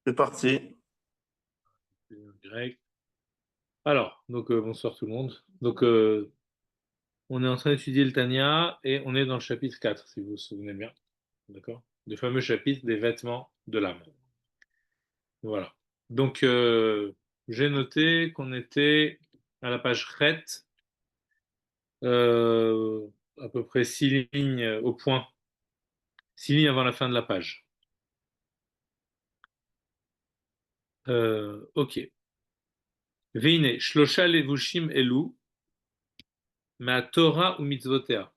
C'est parti. Grec. Alors, bonsoir tout le monde. On est en train d'étudier le Tanya et on est dans le chapitre 4, si vous vous souvenez bien. D'accord? Le fameux chapitre des vêtements de l'âme. Voilà. Donc, j'ai noté qu'on était à la page Chet, euh, à peu près 6 lignes au point, 6 lignes avant la fin de la page. Ok. Veine, Shlosha levushim elu, Torah ou mitzvotea.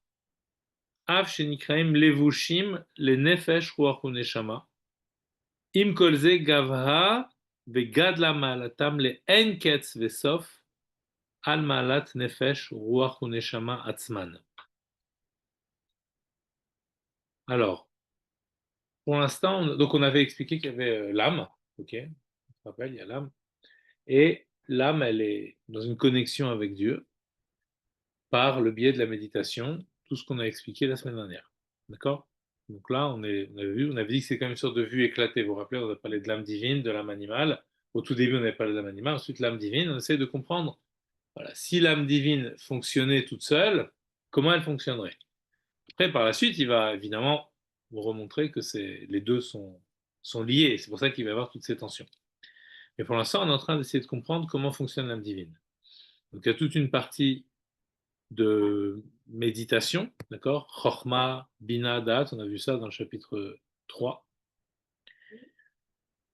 Av shenikraim levushim le nefesh ruach uneshama. Im kol ze gavha vegadla ma'alatam le en ketz vesof al ma'alat nefesh ruach uneshama atzman. Alors, pour l'instant, donc on avait expliqué qu'il y avait l'âme, ok, on se rappelle, il y a l'âme, et l'âme, elle est dans une connexion avec Dieu par le biais de la méditation, tout ce qu'on a expliqué la semaine dernière, d'accord? Donc là, on avait dit que c'est quand même une sorte de vue éclatée. Vous vous rappelez, on a parlé de l'âme divine, de l'âme animale. Au tout début, on avait parlé de l'âme animale, ensuite l'âme divine. On essaie de comprendre, voilà, si l'âme divine fonctionnait toute seule, comment elle fonctionnerait. Après, par la suite, il va évidemment vous remontrer que les deux sont liés. C'est pour ça qu'il va y avoir toutes ces tensions. Mais pour l'instant, on est en train d'essayer de comprendre comment fonctionne l'âme divine. Donc il y a toute une partie de méditation, d'accord? Chorma, Bina, Dat, on a vu ça dans le chapitre 3.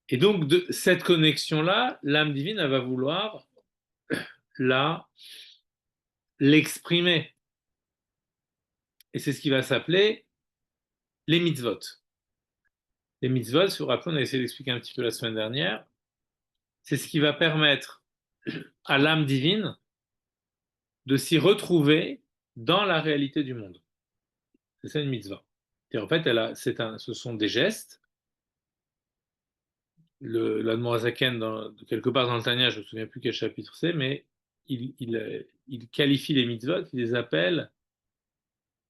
Et donc, de cette connexion-là, l'âme divine, elle va vouloir la, l'exprimer. Et c'est ce qui va s'appeler les mitzvot. Les mitzvot, si vous vous rappelez, on a essayé d'expliquer un petit peu la semaine dernière, c'est ce qui va permettre à l'âme divine de s'y retrouver dans la réalité du monde. C'est ça une mitzvah. Et en fait, ce sont des gestes. L'Admorazaken, quelque part dans le Tanya, je ne me souviens plus quel chapitre c'est, mais il qualifie les mitzvot, il les appelle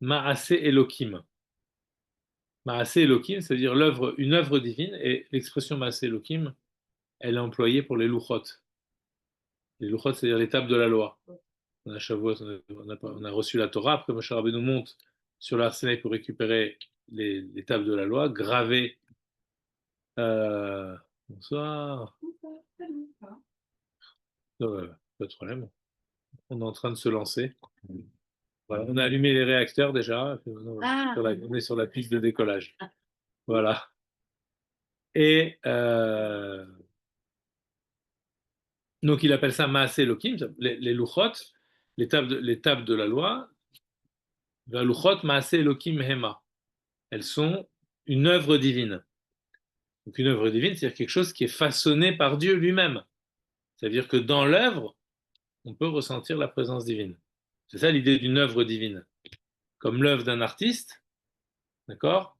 Maase Elohim. Maase Elohim, c'est-à-dire une œuvre divine, et l'expression Maase Elohim, elle est employée pour les luchot. Les luchot, c'est-à-dire l'étape de la loi. On a Shavuot, on a reçu la Torah, après Moshe Rabbeinu monte sur l'Arsenaï pour récupérer l'étape de la loi, gravée. Bonsoir. Pas de problème. On est en train de se lancer. Voilà, on a allumé les réacteurs déjà. On est sur la piste de décollage. Voilà. Et donc il appelle ça Maaseh Elohim, les Luchot, l'étape de la loi. La Luchot Maaseh Elohim Hema. Elles sont une œuvre divine. Donc une œuvre divine, c'est-à-dire quelque chose qui est façonné par Dieu lui-même. C'est-à-dire que dans l'œuvre, on peut ressentir la présence divine. C'est ça l'idée d'une œuvre divine. Comme l'œuvre d'un artiste, d'accord?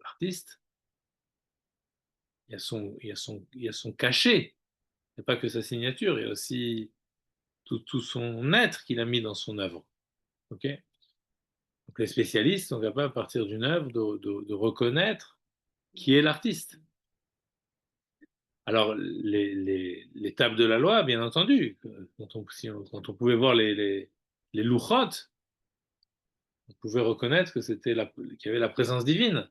L'artiste, il y a son cachet. Il n'y a pas que sa signature, il y a aussi tout son être qu'il a mis dans son œuvre. Ok. Donc les spécialistes sont capables, à partir d'une œuvre, de reconnaître qui est l'artiste. Alors, l'étape de la loi, bien entendu, quand on pouvait voir les louchot, on pouvait reconnaître qu'il y avait la présence divine.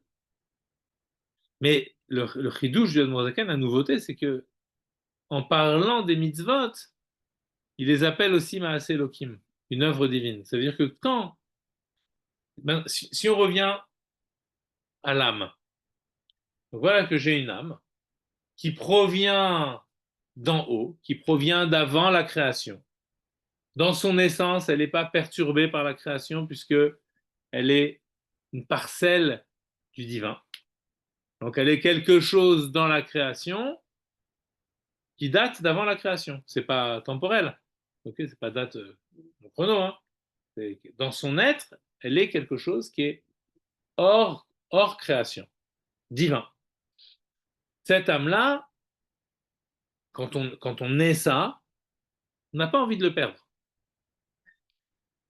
Mais le chidouche du Admorazaken, la nouveauté, c'est que en parlant des mitzvot, il les appelle aussi Maaseh Elohim, une œuvre divine. Ça veut dire que si on revient à l'âme, donc voilà que j'ai une âme qui provient d'en haut, qui provient d'avant la création. Dans son essence, elle n'est pas perturbée par la création puisque elle est une parcelle du divin. Donc elle est quelque chose dans la création qui date d'avant la création. C'est pas temporel. Ok, c'est pas date chrono. Hein. Dans son être, elle est quelque chose qui est hors création, divin. Cette âme-là, quand on est ça, on n'a pas envie de le perdre.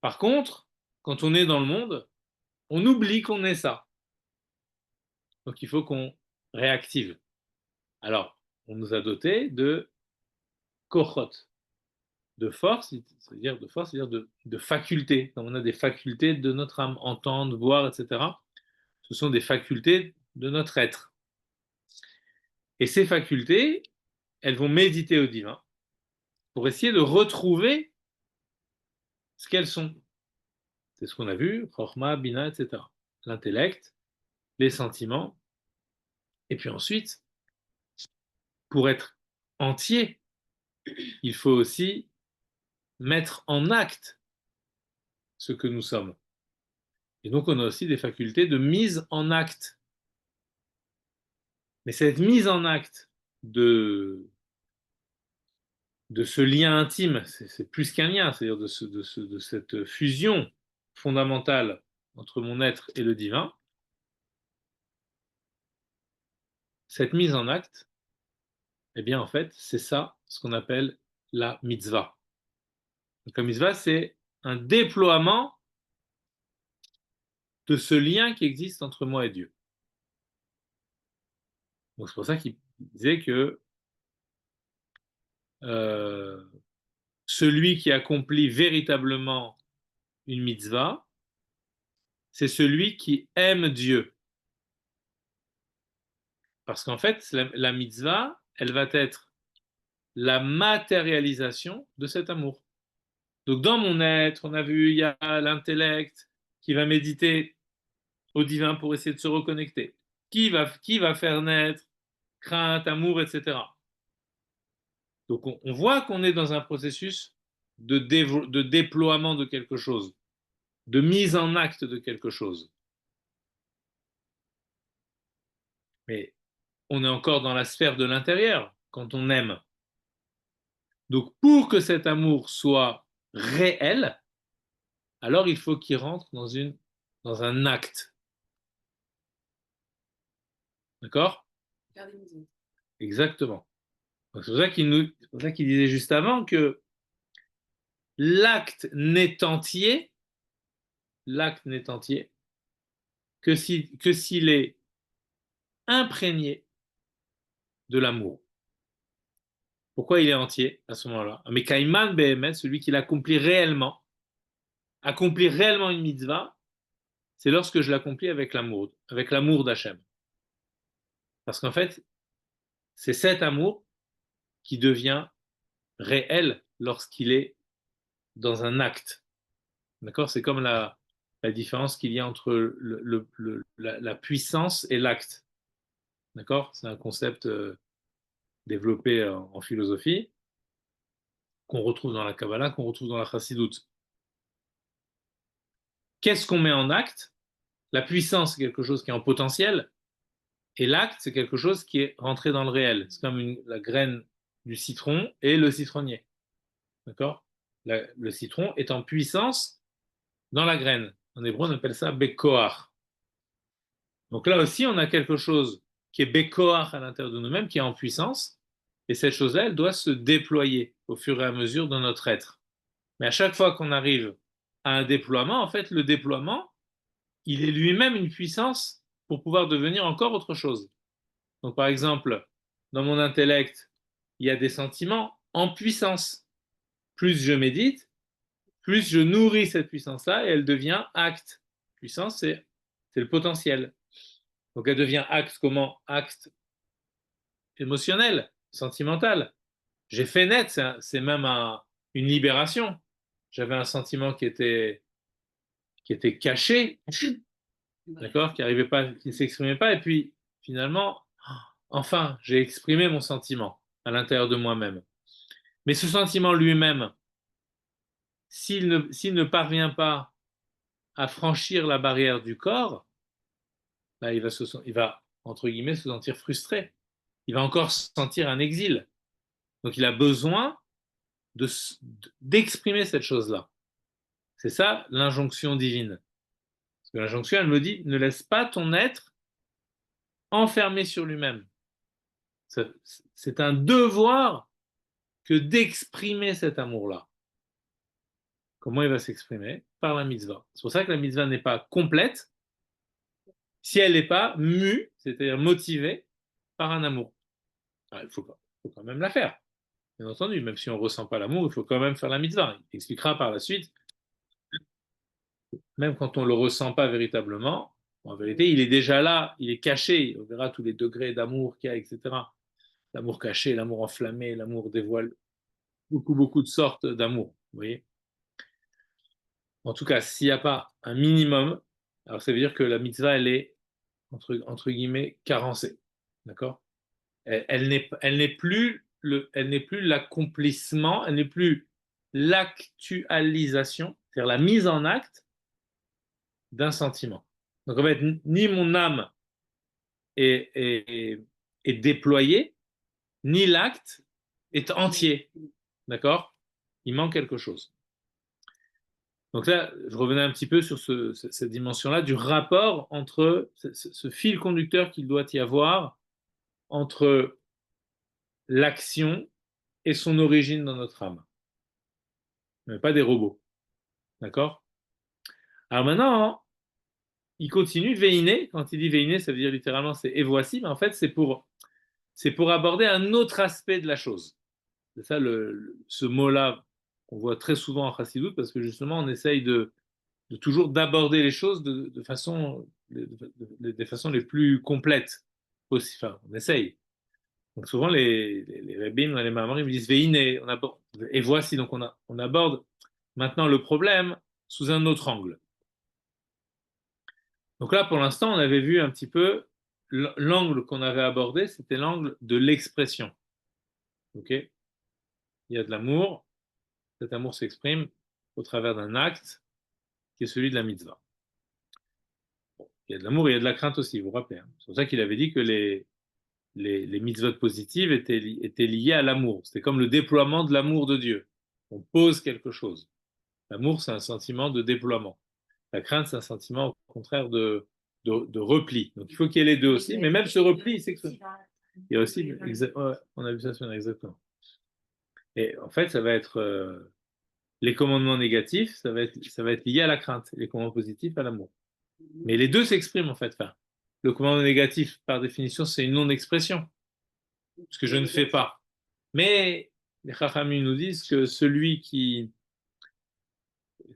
Par contre, quand on est dans le monde, on oublie qu'on est ça. Donc il faut qu'on réactive. Alors, on nous a doté de kochot, de force, c'est-à-dire de facultés. Comme on a des facultés de notre âme, entendre, voir, etc. Ce sont des facultés de notre être. Et ces facultés, elles vont méditer au divin pour essayer de retrouver ce qu'elles sont. C'est ce qu'on a vu, Chochma, Bina, etc. L'intellect, les sentiments, et puis ensuite, pour être entier, il faut aussi mettre en acte ce que nous sommes. Et donc, on a aussi des facultés de mise en acte. Mais cette mise en acte de ce lien intime, c'est plus qu'un lien, c'est-à-dire de cette fusion fondamentale entre mon être et le divin, cette mise en acte, eh bien, en fait, c'est ça ce qu'on appelle la mitzvah. Donc, la mitzvah, c'est un déploiement de ce lien qui existe entre moi et Dieu. Donc, c'est pour ça qu'il disait que euh, celui qui accomplit véritablement une mitzvah, c'est celui qui aime Dieu. Parce qu'en fait, la mitzvah, elle va être la matérialisation de cet amour. Donc dans mon être, on a vu, il y a l'intellect qui va méditer au divin pour essayer de se reconnecter. Qui va faire naître crainte, amour, etc. Donc on voit qu'on est dans un processus de déploiement de quelque chose, de mise en acte de quelque chose. Mais on est encore dans la sphère de l'intérieur quand on aime. Donc pour que cet amour soit réel, alors il faut qu'il rentre dans un acte. D'accord? Exactement. C'est pour ça qu'il disait juste avant que l'acte n'est entier que s'il est imprégné de l'amour. Pourquoi il est entier à ce moment-là? Mais Kaiman Behemet, celui qui l'accomplit réellement, accomplir réellement une mitzvah, c'est lorsque je l'accomplis avec l'amour d'Hachem. Parce qu'en fait, c'est cet amour qui devient réel lorsqu'il est dans un acte. D'accord? C'est comme la différence qu'il y a entre la puissance et l'acte. D'accord? C'est un concept développé en philosophie qu'on retrouve dans la Kabbalah, qu'on retrouve dans la Chassidoute. Qu'est-ce qu'on met en acte? La puissance, c'est quelque chose qui est en potentiel, et l'acte, c'est quelque chose qui est rentré dans le réel. C'est comme la graine du citron et le citronnier. D'accord? Le citron est en puissance dans la graine. En hébreu, on appelle ça bekoar. Donc là aussi, on a quelque chose qui est bekoar à l'intérieur de nous-mêmes, qui est en puissance, et cette chose-là, elle doit se déployer au fur et à mesure de notre être. Mais à chaque fois qu'on arrive à un déploiement, en fait, le déploiement, il est lui-même une puissance pour pouvoir devenir encore autre chose. Donc par exemple, dans mon intellect, il y a des sentiments en puissance. Plus je médite, plus je nourris cette puissance-là et elle devient acte. Puissance, c'est le potentiel. Donc elle devient acte comment? Acte émotionnel, sentimental. J'ai fait naître, c'est même une libération. J'avais un sentiment qui était caché, d'accord, qui arrivait pas, qui ne s'exprimait pas, et puis finalement, enfin, j'ai exprimé mon sentiment à l'intérieur de moi-même. Mais ce sentiment lui-même, s'il ne parvient pas à franchir la barrière du corps, là, il va, entre guillemets, se sentir frustré. Il va encore sentir un exil. Donc il a besoin d'exprimer cette chose-là. C'est ça l'injonction divine. Parce que l'injonction, elle me dit, ne laisse pas ton être enfermé sur lui-même. C'est un devoir que d'exprimer cet amour-là. Comment il va s'exprimer? Par la mitzvah. C'est pour ça que la mitzvah n'est pas complète si elle n'est pas mue, c'est-à-dire motivée par un amour. Il faut pas. faut quand même la faire. Bien entendu, même si on ne ressent pas l'amour, il faut quand même faire la mitzvah. Il expliquera par la suite, même quand on ne le ressent pas véritablement, en vérité, il est déjà là, il est caché. On verra tous les degrés d'amour qu'il y a, etc. L'amour caché, l'amour enflammé, l'amour dévoilé, beaucoup, beaucoup de sortes d'amour. Vous voyez. En tout cas, s'il n'y a pas un minimum, alors ça veut dire que la mitzvah, elle est, entre guillemets, carencée. D'accord. Elle n'est plus elle n'est plus l'accomplissement, elle n'est plus l'actualisation, c'est-à-dire la mise en acte d'un sentiment. Donc en fait, ni mon âme est, est, est déployée, ni l'acte est entier. D'accord. Il manque quelque chose. Donc là, je revenais un petit peu sur cette dimension-là du rapport entre ce fil conducteur qu'il doit y avoir entre l'action et son origine dans notre âme. Mais pas des robots. D'accord. Alors maintenant, il continue, veiner, quand il dit veiner, ça veut dire littéralement c'est et voici, mais en fait c'est pour aborder un autre aspect de la chose. C'est ça ce mot-là qu'on voit très souvent en Chassidut, parce que justement on essaye de toujours d'aborder les choses de façon, des façons les plus complètes possible. Enfin, on essaye. Donc souvent les rabbins, les mamans, ils me disent veiner, on aborde, et voici, donc on aborde maintenant le problème sous un autre angle. Donc là, pour l'instant, on avait vu un petit peu l'angle qu'on avait abordé, c'était l'angle de l'expression. Ok. Il y a de l'amour, cet amour s'exprime au travers d'un acte qui est celui de la mitzvah. Bon, il y a de l'amour et il y a de la crainte aussi, vous vous rappelez. Hein. C'est pour ça qu'il avait dit que les mitzvot positives étaient liées à l'amour. C'était comme le déploiement de l'amour de Dieu. On pose quelque chose. L'amour, c'est un sentiment de déploiement. La crainte, c'est un sentiment, au contraire, de repli. Donc, il faut qu'il y ait les deux aussi. Mais même ce repli, il s'exprime. Il y a aussi, ouais, on a vu ça sur exactement. Et en fait, ça va être les commandements négatifs, ça va être lié à la crainte. Les commandements positifs à l'amour. Mais les deux s'expriment en fait. Enfin, le commandement négatif, par définition, c'est une non-expression, ce que je ne fais pas. Mais les Chachamim nous disent que celui qui,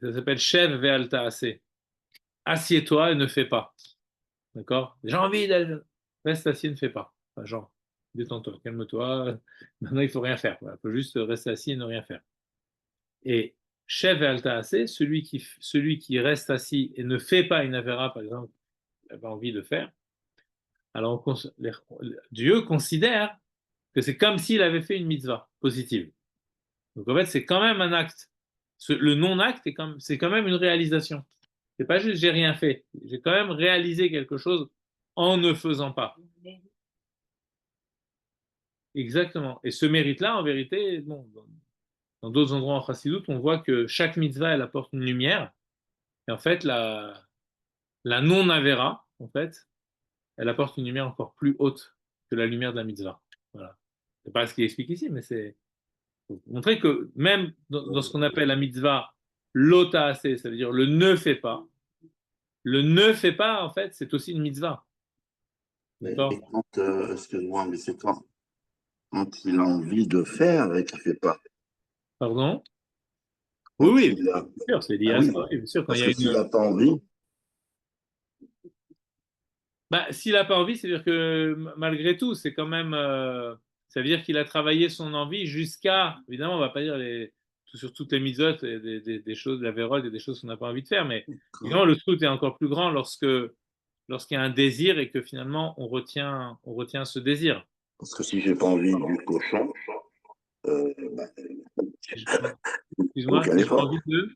ça s'appelle Shev Ve'alta Aseh, assieds-toi et ne fais pas. D'accord. J'ai envie d'aller. Reste assis et ne fais pas. Enfin, genre, détends-toi, calme-toi. Maintenant, il ne faut rien faire. Il faut juste rester assis et ne rien faire. Et Shev et Alta Aseh, celui qui reste assis et ne fait pas une avéra, par exemple, il n'a envie de faire, alors Dieu considère que c'est comme s'il avait fait une mitzvah positive. Donc en fait, c'est quand même un acte. Le non-acte, c'est quand même une réalisation. C'est pas juste j'ai rien fait. J'ai quand même réalisé quelque chose en ne faisant pas. Exactement. Et ce mérite-là, en vérité, bon, dans d'autres endroits en Chassidut, on voit que chaque mitzvah, elle apporte une lumière. Et en fait, la non-avéra, en fait, elle apporte une lumière encore plus haute que la lumière de la mitzvah. Voilà. C'est pas ce qu'il explique ici, mais c'est pour montrer que même dans ce qu'on appelle la mitzvah, l'ota assez, ça veut dire le ne fait pas. Le ne fait pas, en fait, c'est aussi une mitzvah. Et D'accord. quand, excuse-moi, mais c'est quand il a envie de faire et qu'il ne fait pas. Pardon? Oui, Quand oui, il a... bien sûr, c'est lié Ah à ça. oui, Oui, bien sûr, quand il parce y a que s'il une. n'a pas envie, Bah, s'il n'a pas envie, c'est-à-dire que malgré tout, c'est quand même. Ça veut dire qu'il a travaillé son envie jusqu'à. Évidemment, on ne va pas dire sur toutes les misotes, des choses, la vérole, des choses qu'on n'a pas envie de faire, mais évidemment, le truc est encore plus grand lorsqu'il y a un désir et que finalement on retient ce désir. parce que si j'ai pas envie du cochon, bah, Excuse-moi, aucun si j'ai pas effort. envie de.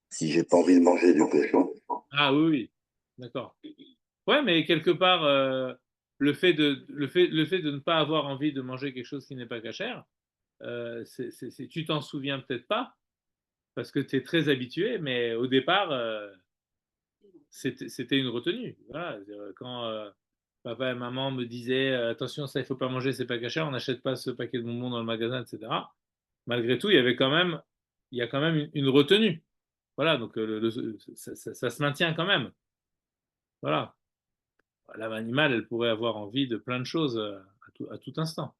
Si j'ai pas envie de manger du cochon, Ah oui, oui, d'accord. Ouais, mais quelque part, le fait de ne pas avoir envie de manger quelque chose qui n'est pas cachère, tu t'en souviens peut-être pas parce que tu es très habitué, mais au départ, c'était une retenue. Voilà. Quand papa et maman me disaient attention, ça il faut pas manger, c'est pas cachère, on n'achète pas ce paquet de bonbons dans le magasin, etc. Malgré tout, il y a quand même une retenue. Voilà, donc ça se maintient quand même. Voilà. L'âme animale, elle pourrait avoir envie de plein de choses à tout instant.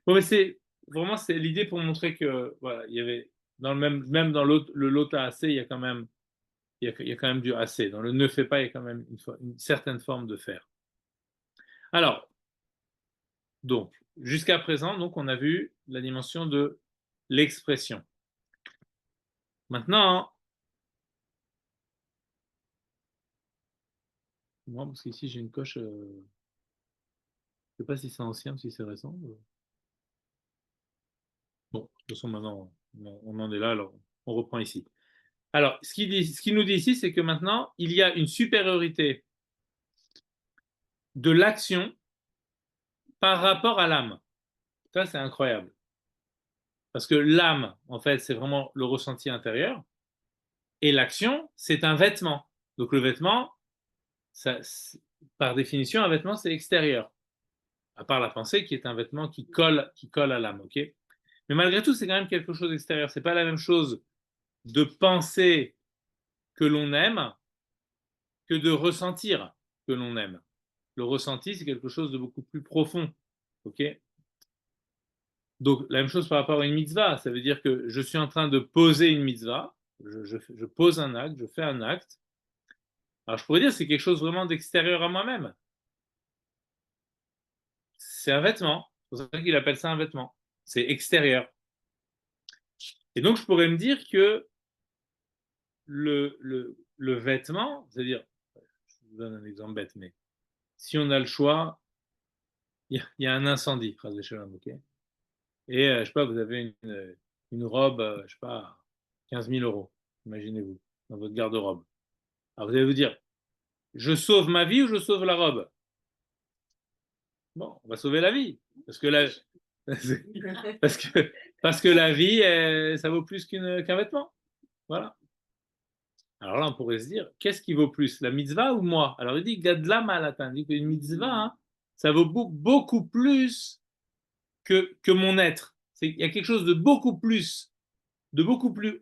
Bon, mais c'est vraiment c'est l'idée pour montrer que voilà, il y avait dans le même dans l'autre le lota assez, il y a quand même il y a quand même du assez. Dans le ne fait pas, il y a quand même une certaine forme de faire. Alors, donc, jusqu'à présent, donc, on a vu la dimension de l'expression. Maintenant, moi, parce qu'ici j'ai une coche, je ne sais pas si c'est ancien ou si c'est récent. Bon, de toute façon, maintenant, on en est là, alors on reprend ici. Alors, ce qu'il nous dit ici, c'est que maintenant, il y a une supériorité de l'action par rapport à l'âme. Ça, c'est incroyable. Parce que l'âme, en fait, c'est vraiment le ressenti intérieur. Et l'action, c'est un vêtement. Donc le vêtement, ça, par définition, un vêtement, c'est extérieur. À part la pensée, qui est un vêtement qui colle à l'âme. Ok. Mais malgré tout, c'est quand même quelque chose d'extérieur. C'est pas la même chose de penser que l'on aime que de ressentir que l'on aime. Le ressenti, c'est quelque chose de beaucoup plus profond. Ok. Donc, la même chose par rapport à une mitzvah. Ça veut dire que je suis en train de poser une mitzvah. Je pose un acte, je fais un acte. Alors, je pourrais dire que c'est quelque chose vraiment d'extérieur à moi-même. C'est un vêtement. C'est pour ça qu'il appelle ça un vêtement. C'est extérieur. Et donc, je pourrais me dire que le vêtement, c'est-à-dire, je vous donne un exemple bête, mais si on a le choix, il y a un incendie, ok. Et je sais pas, vous avez une robe, je sais pas, 15 000 euros, imaginez-vous, dans votre garde-robe. Alors vous allez vous dire, je sauve ma vie ou je sauve la robe? Bon, on va sauver la vie, parce que la, parce que, parce que la vie, ça vaut plus qu'un vêtement. Voilà. Alors là, on pourrait se dire, qu'est-ce qui vaut plus, la mitzvah ou moi? Alors il dit, gadla malatin, il dit qu'une mitzvah, hein, ça vaut beaucoup plus que mon être. Il y a quelque chose de beaucoup plus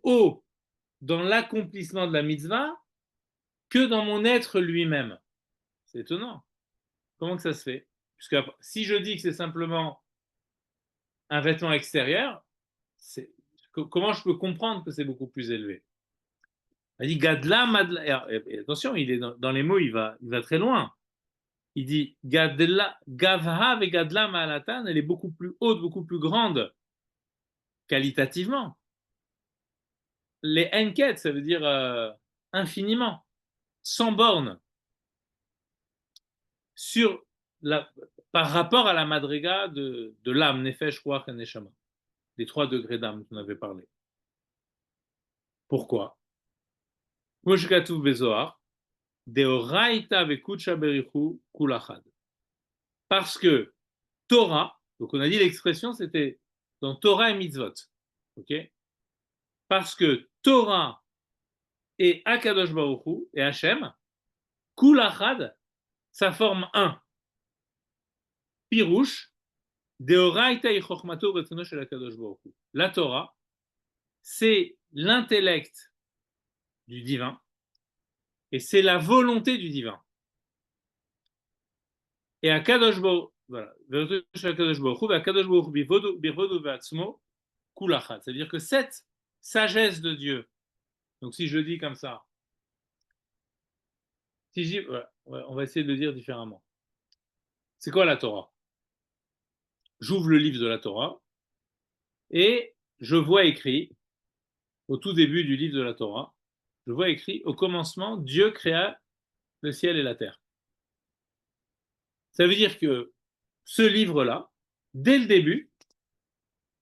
haut dans l'accomplissement de la mitzvah que dans mon être lui-même. C'est étonnant. Comment que ça se fait? Puisque si je dis que c'est simplement un vêtement extérieur, comment je peux comprendre que c'est beaucoup plus élevé? Il dit Gadla Madla. Et attention, il est dans les mots, il va très loin. Il dit Gadla, Gavha et Gadla Ma'alatan, elle est beaucoup plus haute, beaucoup plus grande, qualitativement. Les enquêtes, ça veut dire infiniment, sans borne, sur la, par rapport à la madriga de l'âme, Nefesh, Ruach et Neshama, les 3 degrés d'âme qu'on avait parlé. Pourquoi? Moshkatu Bezoar, Deoraita Vekucha Berichu Kulachad. Parce que Torah, donc on a dit l'expression, c'était dans Torah et Mitzvot. Ok. Parce que Torah et Akadosh Baruch Hu et Hachem, Kulachad, ça forme un. Pirouche, Deoraita et Chochmato Retzono Shel Akadosh Baruch Hu. La Torah, c'est l'intellect du divin et c'est la volonté du divin. Et Akadosh Baruch voilà, c'est-à-dire que cette sagesse de Dieu, donc si je le dis comme ça, si je dis, on va essayer de le dire différemment. C'est quoi la Torah? J'ouvre le livre de la Torah et je vois écrit, au tout début du livre de la Torah, je vois écrit, au commencement, Dieu créa le ciel et la terre. Ça veut dire que ce livre-là, dès le début,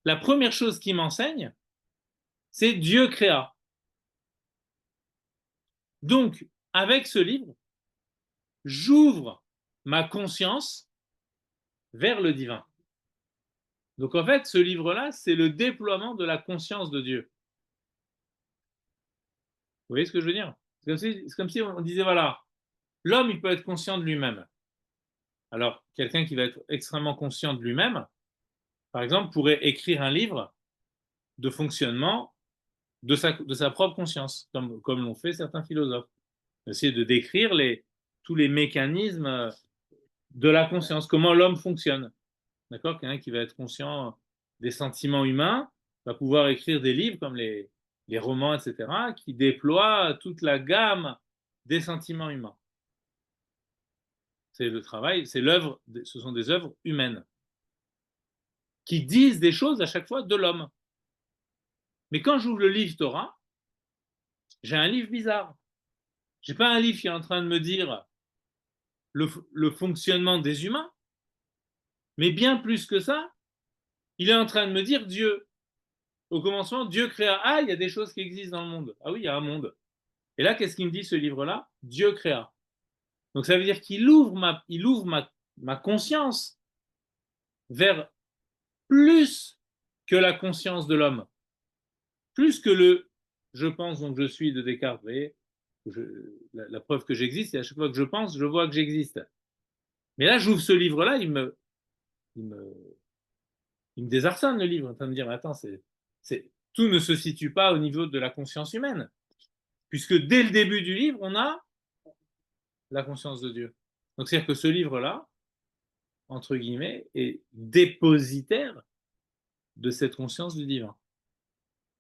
la première chose qu'il m'enseigne, c'est Dieu créa. Donc, avec ce livre, j'ouvre ma conscience vers le divin. Donc en fait, ce livre-là, c'est le déploiement de la conscience de Dieu. Vous voyez ce que je veux dire? C'est comme si on disait, voilà, l'homme, il peut être conscient de lui-même. Alors, quelqu'un qui va être extrêmement conscient de lui-même, par exemple, pourrait écrire un livre de fonctionnement de sa propre conscience, comme l'ont fait certains philosophes. Essayer de décrire tous les mécanismes de la conscience, comment l'homme fonctionne. D'accord? Quelqu'un qui va être conscient des sentiments humains, va pouvoir écrire des livres comme les romans, etc., qui déploient toute la gamme des sentiments humains. C'est le travail, c'est l'œuvre, ce sont des œuvres humaines qui disent des choses à chaque fois de l'homme. Mais quand j'ouvre le livre Torah, j'ai un livre bizarre. J'ai pas un livre qui est en train de me dire le fonctionnement des humains, mais bien plus que ça, il est en train de me dire Dieu. Au commencement, Dieu créa. Ah, il y a des choses qui existent dans le monde. Ah oui, il y a un monde. Et là, qu'est-ce qu'il me dit ce livre-là? Dieu créa. Donc ça veut dire qu'il ouvre ma conscience vers plus que la conscience de l'homme. Plus que le je pense donc je suis de Descartes. Vous voyez, la preuve que j'existe, et à chaque fois que je pense, je vois que j'existe. Mais là, j'ouvre ce livre-là, il me, il me désarçonne le livre, en train de me dire, attends, tout ne se situe pas au niveau de la conscience humaine, puisque dès le début du livre, on a la conscience de Dieu. Donc c'est-à-dire que ce livre-là, entre guillemets, est dépositaire de cette conscience du divin.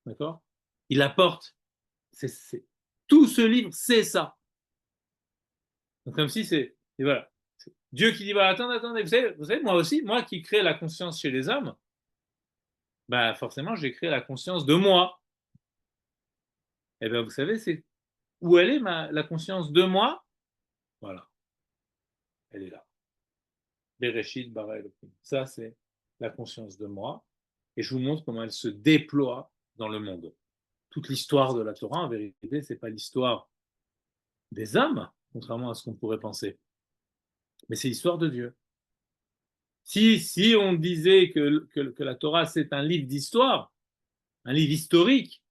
D'accord? Il apporte. Tout ce livre, c'est ça. Donc comme si c'est. Et voilà. Dieu qui dit, bah, attendez, vous savez, moi aussi, moi qui crée la conscience chez les hommes, bah forcément, j'ai créé la conscience de moi. Et bien, vous savez, c'est où elle est la conscience de moi. Voilà, elle est là. Bereshit bara Elohim. Ça, c'est la conscience de moi. Et je vous montre comment elle se déploie dans le monde. Toute l'histoire de la Torah, en vérité, c'est pas l'histoire des hommes, contrairement à ce qu'on pourrait penser, mais c'est l'histoire de Dieu. Si on disait que la Torah, c'est un livre d'histoire, un livre historique,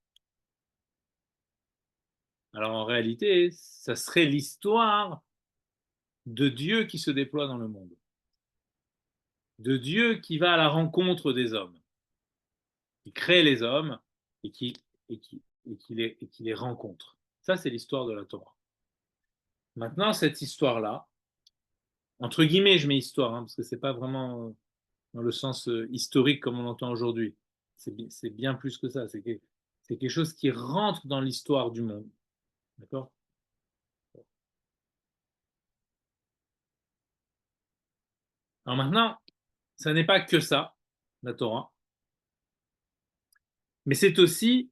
alors en réalité, ça serait l'histoire de Dieu qui se déploie dans le monde, de Dieu qui va à la rencontre des hommes, qui crée les hommes et qui les rencontre. Ça, c'est l'histoire de la Torah. Maintenant, cette histoire-là, entre guillemets, je mets histoire, parce que c'est pas vraiment dans le sens historique comme on l'entend aujourd'hui. C'est bien plus que ça. C'est quelque chose qui rentre dans l'histoire du monde. D'accord? Alors maintenant, ça n'est pas que ça, la Torah, mais c'est aussi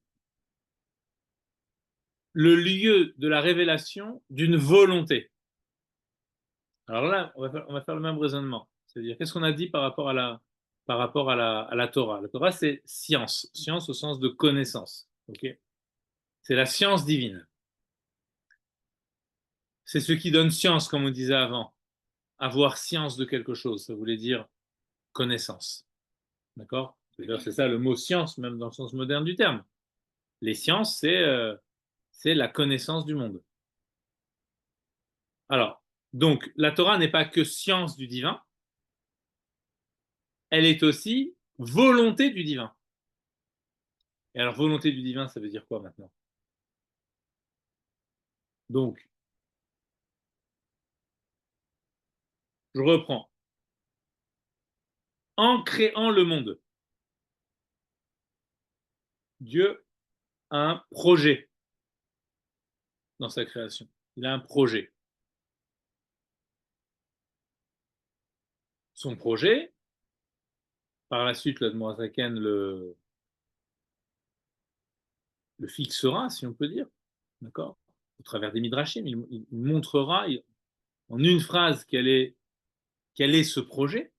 le lieu de la révélation d'une volonté. Alors là, on va faire le même raisonnement. C'est-à-dire, qu'est-ce qu'on a dit par rapport à la Torah? La Torah, c'est science. Science au sens de connaissance. Okay, c'est la science divine. C'est ce qui donne science, comme on disait avant. Avoir science de quelque chose, ça voulait dire connaissance. D'accord? C'est ça le mot science, même dans le sens moderne du terme. Les sciences, c'est la connaissance du monde. Alors, donc, la Torah n'est pas que science du divin, elle est aussi volonté du divin. Et alors, volonté du divin, ça veut dire quoi maintenant? Donc, je reprends. En créant le monde, Dieu a un projet dans sa création. Il a un projet. Son projet, par la suite, l'Admorazaken le fixera, si on peut dire, d'accord, au travers des Midrashim, il montrera en une phrase quel est ce projet.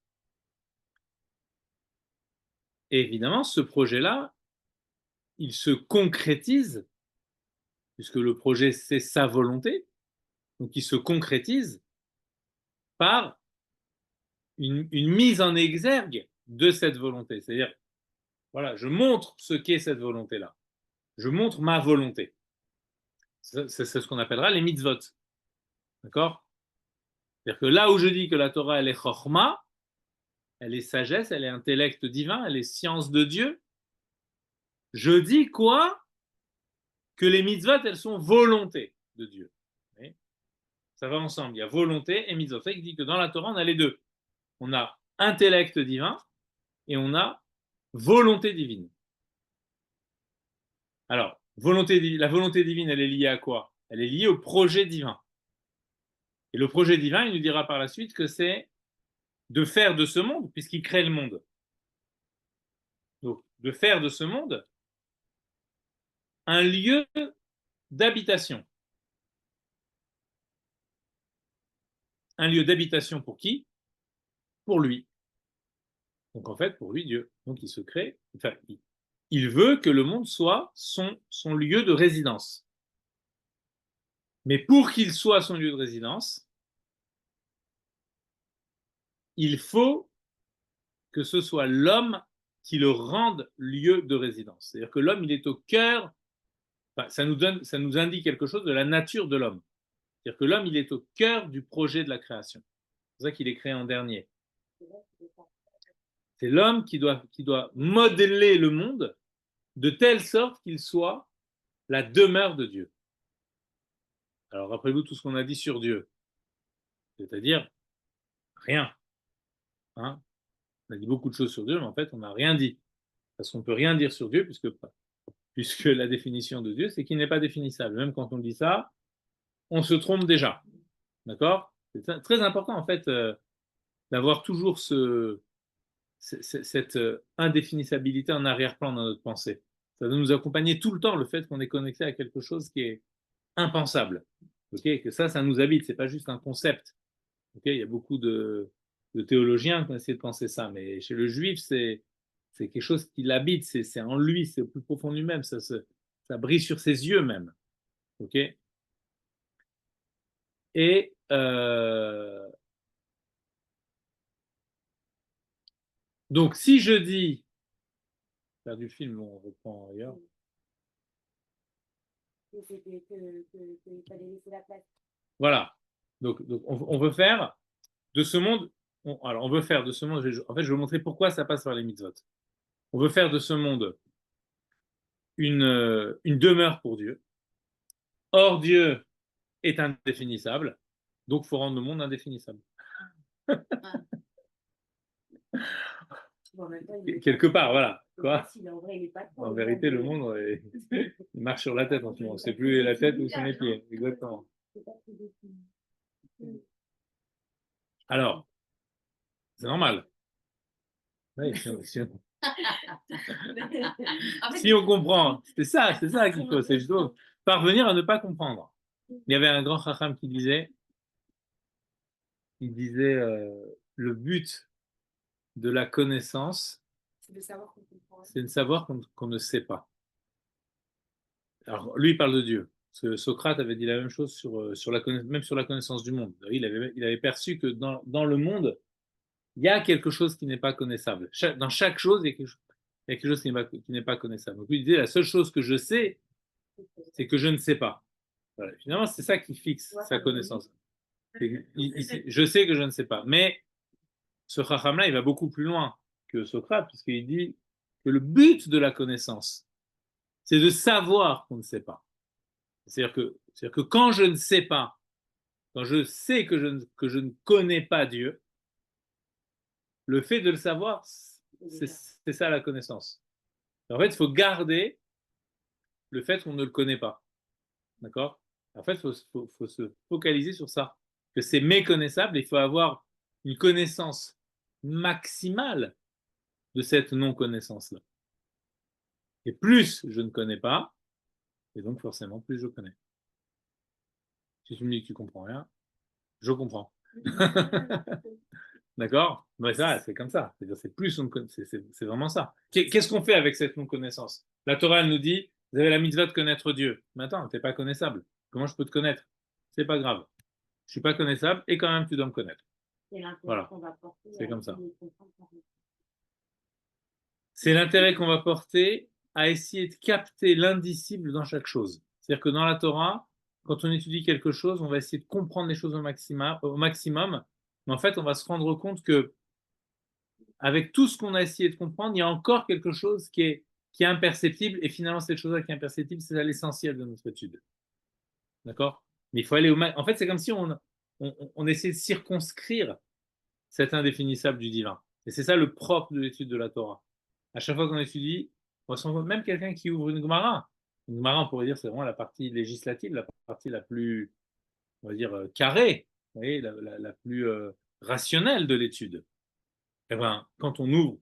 Et évidemment, ce projet-là, il se concrétise, puisque le projet, c'est sa volonté, donc il se concrétise par une mise en exergue de cette volonté. C'est-à-dire, voilà, je montre ce qu'est cette volonté-là. Je montre ma volonté. C'est ce qu'on appellera les mitzvot. D'accord? C'est-à-dire que là où je dis que la Torah, elle est chorma, elle est sagesse, elle est intellect divin, elle est science de Dieu, je dis quoi? Que les mitzvot, elles sont volonté de Dieu. Oui, ça va ensemble. Il y a volonté et mitzvot. Ça dit que dans la Torah, on a les deux. On a intellect divin et on a volonté divine. Alors, la volonté divine, elle est liée à quoi? Elle est liée au projet divin. Et le projet divin, il nous dira par la suite que c'est de faire de ce monde, puisqu'il crée le monde. Donc, de faire de ce monde un lieu d'habitation. Un lieu d'habitation pour qui? Pour lui. Donc en fait, pour lui, Dieu. Donc il se crée, enfin, il veut que le monde soit son lieu de résidence. Mais pour qu'il soit son lieu de résidence, il faut que ce soit l'homme qui le rende lieu de résidence. C'est-à-dire que l'homme, il est au cœur, enfin, ça nous indique quelque chose de la nature de l'homme. C'est-à-dire que l'homme, il est au cœur du projet de la création. C'est pour ça qu'il est créé en dernier. C'est l'homme qui doit modeler le monde de telle sorte qu'il soit la demeure de Dieu. Alors rappelez-vous tout ce qu'on a dit sur Dieu, c'est-à-dire rien. Hein, on a dit beaucoup de choses sur Dieu, mais en fait on n'a rien dit. Parce qu'on ne peut rien dire sur Dieu, puisque la définition de Dieu, c'est qu'il n'est pas définissable. Même quand on dit ça, on se trompe déjà. D'accord? C'est très important en fait d'avoir toujours cette indéfinissabilité en arrière-plan dans notre pensée. Ça doit nous accompagner tout le temps, le fait qu'on est connecté à quelque chose qui est impensable. Okay, que ça nous habite, c'est pas juste un concept. Okay, il y a beaucoup de théologiens qui ont essayé de penser ça, mais chez le juif, c'est quelque chose qui l'habite, c'est en lui, c'est au plus profond de lui-même, ça brille sur ses yeux même. Okay, et donc, si je dis, faire du film, on reprend ailleurs. Voilà. Donc on veut faire de ce monde, alors on veut faire de ce monde, en fait, je vais vous montrer pourquoi ça passe par les mitzvot. On veut faire de ce monde une demeure pour Dieu. Or, Dieu est indéfinissable, donc il faut rendre le monde indéfinissable. Quelque part, voilà. Quoi? En vérité, le monde il marche sur la tête en ce moment. C'est plus la tête ou sont les pieds. Exactement. Alors, c'est normal. Oui, si on comprend, c'est ça qu'il faut. C'est juste parvenir à ne pas comprendre. Il y avait un grand chacham qui disait, le but de la connaissance, c'est de savoir qu'on ne sait pas. Alors, lui, il parle de Dieu. Parce que Socrate avait dit la même chose même sur la connaissance du monde. Il avait perçu que dans le monde, il y a quelque chose qui n'est pas connaissable. Dans chaque chose, il y a quelque chose qui n'est pas connaissable. Donc, lui, il disait, la seule chose que je sais, c'est que je ne sais pas. Voilà. Finalement, c'est ça qui fixe sa connaissance. Je sais que je ne sais pas. Mais ce chacham-là, il va beaucoup plus loin que Socrate, puisqu'il dit que le but de la connaissance, c'est de savoir qu'on ne sait pas. C'est-à-dire que quand je ne sais pas, quand je sais que je ne connais pas Dieu, le fait de le savoir, c'est ça la connaissance. En fait, il faut garder le fait qu'on ne le connaît pas. D'accord? En fait, il faut se focaliser sur ça. Que c'est méconnaissable et il faut avoir une connaissance maximale de cette non-connaissance-là. Et plus je ne connais pas, et donc forcément plus je connais. Si tu me dis que tu comprends rien, je comprends. D'accord? Mais ça, c'est comme ça. C'est plus c'est vraiment ça. Qu'est-ce qu'on fait avec cette non-connaissance? La Torah, elle nous dit, vous avez la mitzvah de connaître Dieu. Mais attends, tu n'es pas connaissable. Comment je peux te connaître? C'est pas grave. Je suis pas connaissable et quand même tu dois me connaître. Voilà. C'est comme ça. C'est l'intérêt qu'on va porter à essayer de capter l'indicible dans chaque chose. C'est-à-dire que dans la Torah, quand on étudie quelque chose, on va essayer de comprendre les choses au maximum, mais en fait, on va se rendre compte que avec tout ce qu'on a essayé de comprendre, il y a encore quelque chose qui est imperceptible, et finalement, cette chose-là qui est imperceptible, c'est l'essentiel de notre étude. D'accord? Mais il faut aller En fait, c'est comme si on essaie de circonscrire cet indéfinissable du divin. Et c'est ça le propre de l'étude de la Torah. à chaque fois qu'on étudie, on se rend compte, même quelqu'un qui ouvre une Gemara, on pourrait dire, c'est vraiment la partie législative, la partie la plus, on va dire, carrée, vous voyez, la plus rationnelle de l'étude. Eh ben, quand on ouvre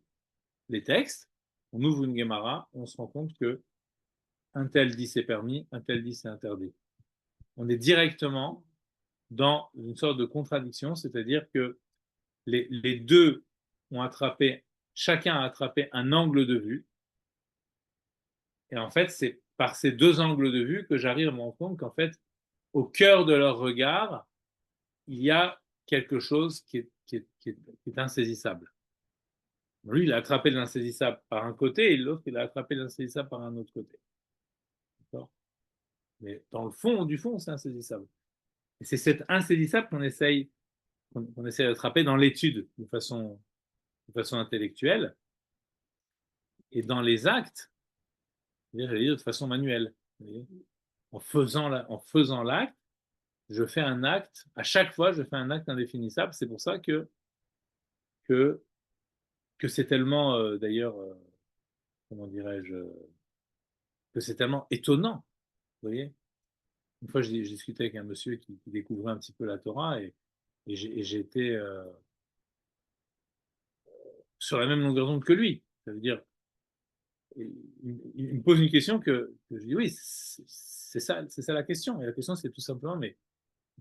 les textes, on ouvre une Gemara, on se rend compte que un tel dit c'est permis, un tel dit c'est interdit. On est directement dans une sorte de contradiction, c'est-à-dire que les deux ont attrapé, chacun a attrapé un angle de vue, et en fait, c'est par ces deux angles de vue que j'arrive à me rendre compte qu'en fait, au cœur de leur regard, il y a quelque chose qui est insaisissable. Lui, il a attrapé l'insaisissable par un côté, et l'autre, il a attrapé l'insaisissable par un autre côté. D'accord. Mais dans le fond du fond, c'est insaisissable. Et c'est cet insaisissable qu'on essaye d'attraper dans l'étude de façon intellectuelle, et dans les actes, j'allais dire de façon manuelle. En faisant l'acte, je fais un acte, à chaque fois, je fais un acte indéfinissable. C'est pour ça que, que c'est tellement, d'ailleurs, comment dirais-je, que c'est tellement étonnant. Vous voyez, une fois, j'ai discuté avec un monsieur qui découvrait un petit peu la Torah, et j'étais sur la même longueur d'onde que lui. Ça veut dire, il me pose une question que je dis oui, c'est ça la question. Et la question, c'est tout simplement, mais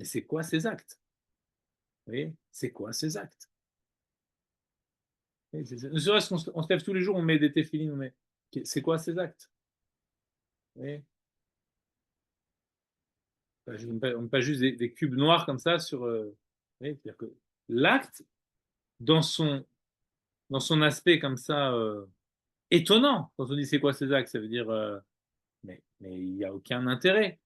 c'est quoi ces actes? Vous voyez, c'est quoi ces actes? Ne serait-ce qu'on se lève tous les jours, on met des téfilines, c'est quoi ces actes? Vous voyez, on met pas juste des cubes noirs comme ça sur. Vous voyez, c'est-à-dire que l'acte, dans son aspect comme ça étonnant, quand on dit c'est quoi ces actes, ça veut dire mais il n'y a aucun intérêt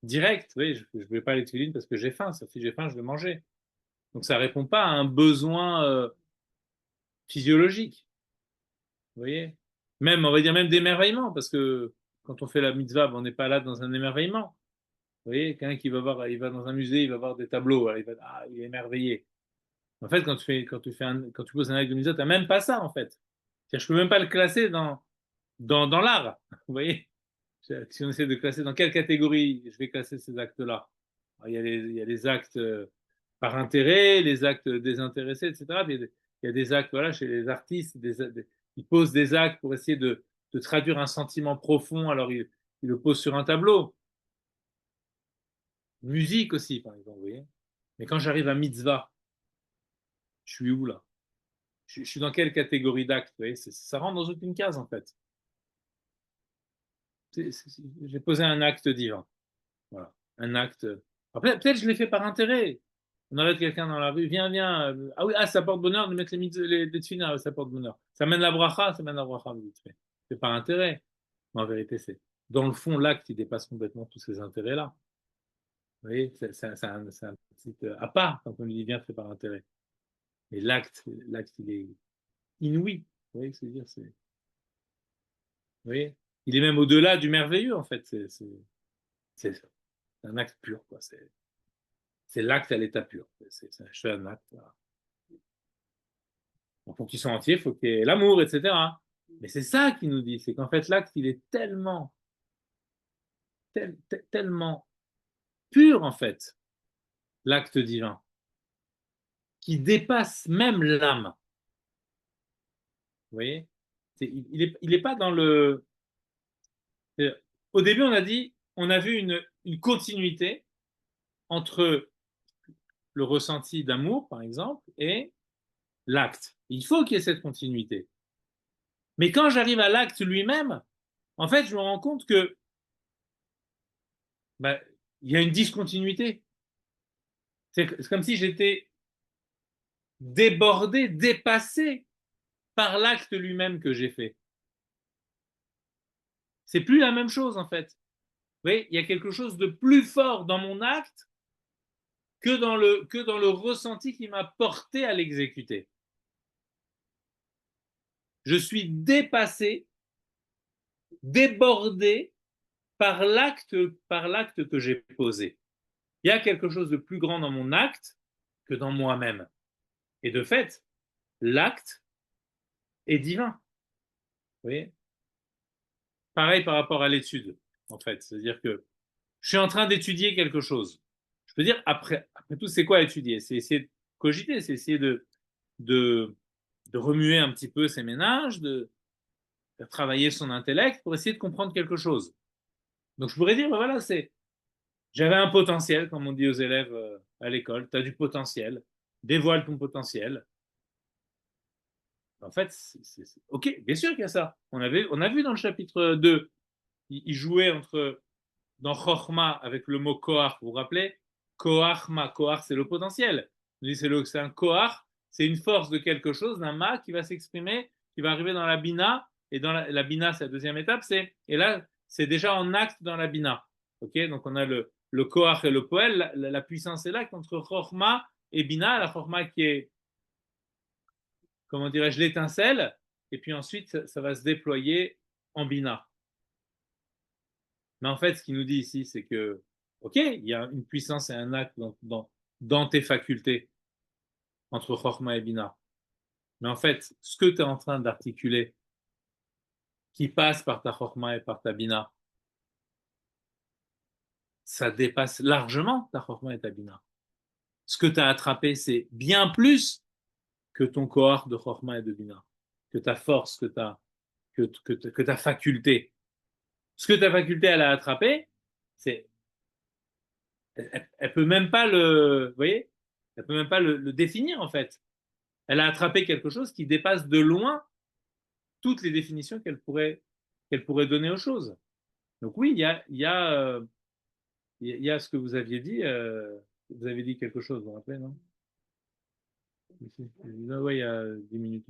direct. Oui, je ne vais pas les téfilines parce que j'ai faim. Si j'ai faim, je vais manger. Donc ça ne répond pas à un besoin physiologique. Vous voyez, même, on va dire même d'émerveillement, parce que quand on fait la mitzvah, on n'est pas là dans un émerveillement. Vous voyez, quelqu'un qui va voir, il va dans un musée, il va voir des tableaux, alors il est émerveillé. En fait, quand tu poses un acte de mitzvah, tu n'as même pas ça, en fait. C'est-à-dire, je ne peux même pas le classer dans l'art. Vous voyez, si on essaie de classer dans quelle catégorie je vais classer ces actes-là. Il y a les actes par intérêt, les actes désintéressés, etc. Il y a des actes, voilà, chez les artistes, ils posent des actes pour essayer de traduire un sentiment profond, alors ils le posent sur un tableau. Musique aussi, par exemple, vous voyez. Mais quand j'arrive à mitzvah, je suis où là? Je suis dans quelle catégorie d'actes? Vous voyez, ça rentre dans aucune case en fait. J'ai posé un acte divin. Voilà. Un acte. Après, peut-être je l'ai fait par intérêt. On arrête quelqu'un dans la rue, viens, viens. Ah oui, ça porte bonheur de mettre les tefilines, ça porte bonheur. Ça mène la bracha, ça mène la bracha, vite fait. C'est par intérêt. Mais en vérité, dans le fond, l'acte, il dépasse complètement tous ces intérêts-là. Vous voyez, c'est un petit à part quand on lui dit viens, fait par intérêt. Mais l'acte, il est inouï. Vous voyez ce que je veux dire? Vous voyez, il est même au-delà du merveilleux, en fait. C'est un acte pur, quoi. C'est l'acte à l'état pur. Je fais un acte. Voilà. Pour qu'il soit entier, il faut qu'il y ait l'amour, etc. Mais c'est ça qu'il nous dit, c'est qu'en fait, l'acte, il est tellement pur, en fait, l'acte divin, qui dépasse même l'âme. Vous voyez, il est pas dans le. Au début, on a dit, on a vu une continuité entre le ressenti d'amour, par exemple, et l'acte. Il faut qu'il y ait cette continuité. Mais quand j'arrive à l'acte lui-même, en fait, je me rends compte que bah, il y a une discontinuité. C'est comme si j'étais débordé, dépassé par l'acte lui-même que j'ai fait. C'est plus la même chose en fait. Vous voyez, il y a quelque chose de plus fort dans mon acte que dans le ressenti qui m'a porté à l'exécuter. Je suis dépassé, débordé par l'acte que j'ai posé. Il y a quelque chose de plus grand dans mon acte que dans moi-même. Et de fait, l'acte est divin. Vous voyez? Pareil par rapport à l'étude, en fait. C'est-à-dire que je suis en train d'étudier quelque chose. Je peux dire, après tout, c'est quoi étudier? C'est essayer de cogiter, c'est essayer de, de remuer un petit peu ses ménages, de faire travailler son intellect pour essayer de comprendre quelque chose. Donc je pourrais dire, ben voilà, j'avais un potentiel, comme on dit aux élèves à l'école, tu as du potentiel, dévoile ton potentiel. En fait, ok, bien sûr qu'il y a ça. On a vu dans le chapitre 2, il jouait dans Chochma avec le mot Koach, vous vous rappelez? Koach-ma, Koach c'est le potentiel. C'est un Koach, c'est une force de quelque chose, d'un ma qui va s'exprimer, qui va arriver dans la bina, et dans la bina, c'est la deuxième étape, et là, c'est déjà en acte dans la bina. Ok, donc on a le Koach et le Poel, la puissance est là entre Chochma et bina, la Chochma qui est, comment dirais-je, l'étincelle, et puis ensuite, ça va se déployer en bina. Mais en fait, ce qu'il nous dit ici, c'est que, ok, il y a une puissance et un acte dans tes facultés, entre Chorma et Bina. Mais en fait, ce que tu es en train d'articuler, qui passe par ta Chorma et par ta Bina, ça dépasse largement ta Chorma et ta Bina. Ce que tu as attrapé, c'est bien plus que ton cohort de Chorma et de Bina, que ta force, que ta faculté. Ce que ta faculté, elle a attrapé, c'est elle peut même pas vous voyez, elle peut même pas le définir en fait. Elle a attrapé quelque chose qui dépasse de loin toutes les définitions qu'elle pourrait donner aux choses. Donc oui, il y a ce que vous aviez dit. Vous avez dit quelque chose, vous vous rappelez, non? Oui, il y a 10 minutes.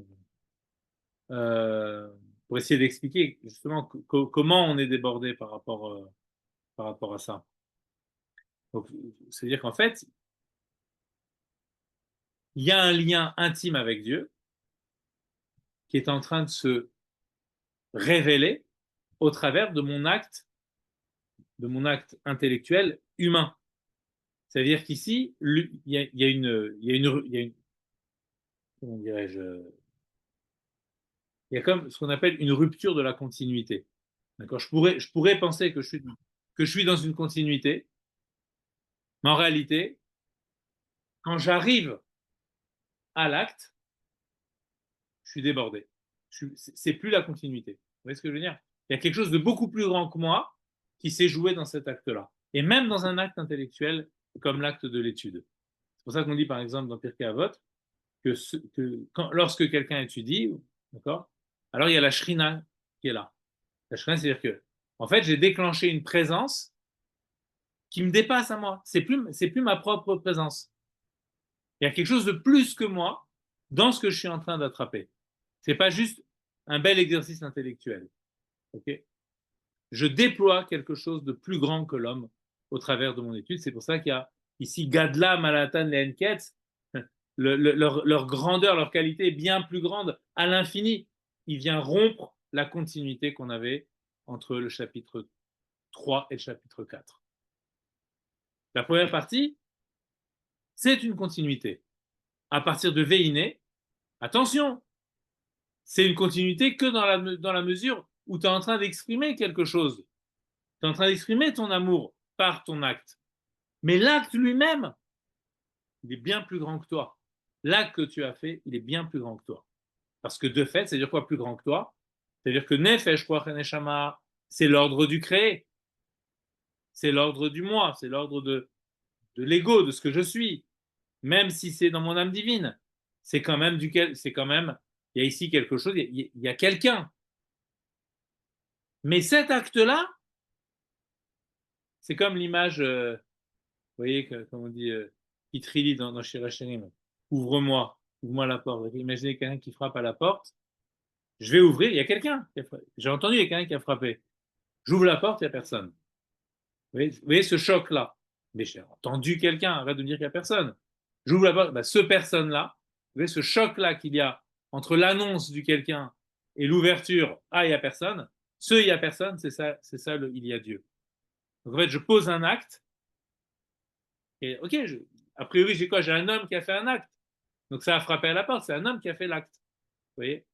Euh, pour essayer d'expliquer justement comment on est débordé par rapport à ça. Donc, c'est-à-dire qu'en fait, il y a un lien intime avec Dieu qui est en train de se révéler au travers de mon acte intellectuel humain. C'est-à-dire qu'ici, il y a une, comment dirais-je, il y a comme ce qu'on appelle une rupture de la continuité. D'accord? Je pourrais penser que je suis dans une continuité, mais en réalité, quand j'arrive à l'acte, je suis débordé. C'est plus la continuité. Vous voyez ce que je veux dire? Il y a quelque chose de beaucoup plus grand que moi qui s'est joué dans cet acte-là. Et même dans un acte intellectuel comme l'acte de l'étude. C'est pour ça qu'on dit, par exemple, dans Pirkei Avot, lorsque quelqu'un étudie, d'accord, alors il y a la shrina qui est là. La shrina, c'est-à-dire que, en fait, j'ai déclenché une présence qui me dépasse à moi. C'est plus ma propre présence. Il y a quelque chose de plus que moi dans ce que je suis en train d'attraper. C'est pas juste un bel exercice intellectuel. Ok? Je déploie quelque chose de plus grand que l'homme au travers de mon étude. C'est pour ça qu'il y a ici Gadla, Malatan, Lehenketz. Leur grandeur, leur qualité est bien plus grande à l'infini. Il vient rompre la continuité qu'on avait entre le chapitre 3 et le chapitre 4. La première partie, c'est une continuité. À partir de Véiné, attention, c'est une continuité que dans la mesure où tu es en train d'exprimer quelque chose. Tu es en train d'exprimer ton amour par ton acte. Mais l'acte lui-même, il est bien plus grand que toi. L'acte que tu as fait, il est bien plus grand que toi. Parce que de fait, c'est-à-dire quoi plus grand que toi? C'est-à-dire que Nefesh, Ruach et Neshama, c'est l'ordre du créé. C'est l'ordre du moi, c'est l'ordre de l'ego, de ce que je suis. Même si c'est dans mon âme divine. C'est quand même, il y a ici quelque chose, il y a quelqu'un. Mais cet acte-là, c'est comme l'image, vous voyez, comme on dit, Itrili dans Shirachirim. Ouvre-moi, ouvre-moi la porte. Imaginez quelqu'un qui frappe à la porte. Je vais ouvrir, il y a quelqu'un. J'ai entendu, il y a quelqu'un qui a frappé. J'ouvre la porte, il n'y a personne. Vous voyez ce choc-là. Mais j'ai entendu quelqu'un, arrête de me dire qu'il n'y a personne. J'ouvre la porte, ce personne-là, vous voyez ce choc-là qu'il y a entre l'annonce du quelqu'un et l'ouverture, il n'y a personne. Il n'y a personne, c'est ça il y a Dieu. Donc en fait, je pose un acte, et ok, a priori, j'ai quoi? J'ai un homme qui a fait un acte. Donc ça a frappé à la porte, c'est un homme qui a fait l'acte. Vous voyez?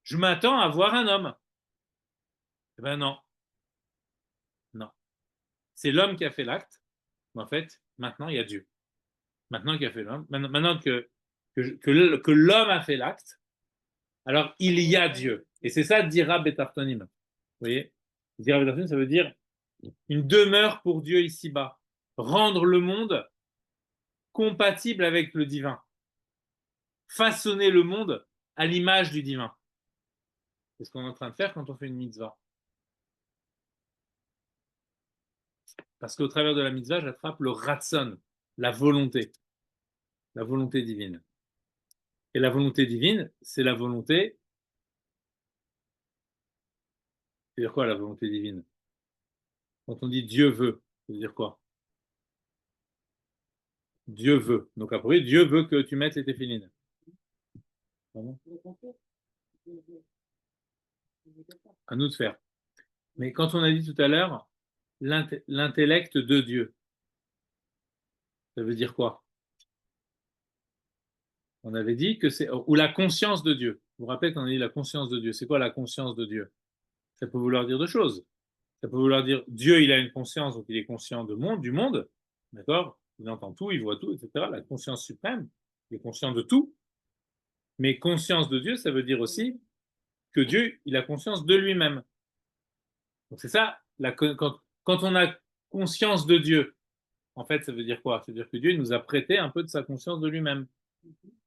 je m'attends à voir un homme. Eh ben non, non. C'est l'homme qui a fait l'acte, mais en fait, maintenant, il y a Dieu. Maintenant qu'il a fait l'homme, maintenant que l'homme a fait l'acte, alors il y a Dieu. Et c'est ça, dira Betartonim. Vous voyez, dira Betartonim, ça veut dire une demeure pour Dieu ici-bas. Rendre le monde compatible avec le divin. Façonner le monde à l'image du divin. C'est ce qu'on est en train de faire quand on fait une mitzvah. Parce qu'au travers de la mitzvah, j'attrape le ratson, la volonté divine. Et la volonté divine, c'est la volonté. C'est-à-dire quoi la volonté divine? Quand on dit Dieu veut, ça veut dire quoi? Dieu veut. Donc après, Dieu veut que tu mettes les téphilines. À nous de faire. Mais quand on a dit tout à l'heure, l'intellect de Dieu, ça veut dire quoi? On avait dit que c'est, ou la conscience de Dieu. Vous vous rappelez qu'on a dit la conscience de Dieu. C'est quoi la conscience de Dieu? Ça peut vouloir dire deux choses. Ça peut vouloir dire Dieu, il a une conscience, donc il est conscient du monde, d'accord? Il entend tout, il voit tout, etc. La conscience suprême, il est conscient de tout. Mais conscience de Dieu, ça veut dire aussi que Dieu, il a conscience de lui-même. Donc c'est ça, quand on a conscience de Dieu, en fait, ça veut dire quoi? Ça veut dire que Dieu il nous a prêté un peu de sa conscience de lui-même.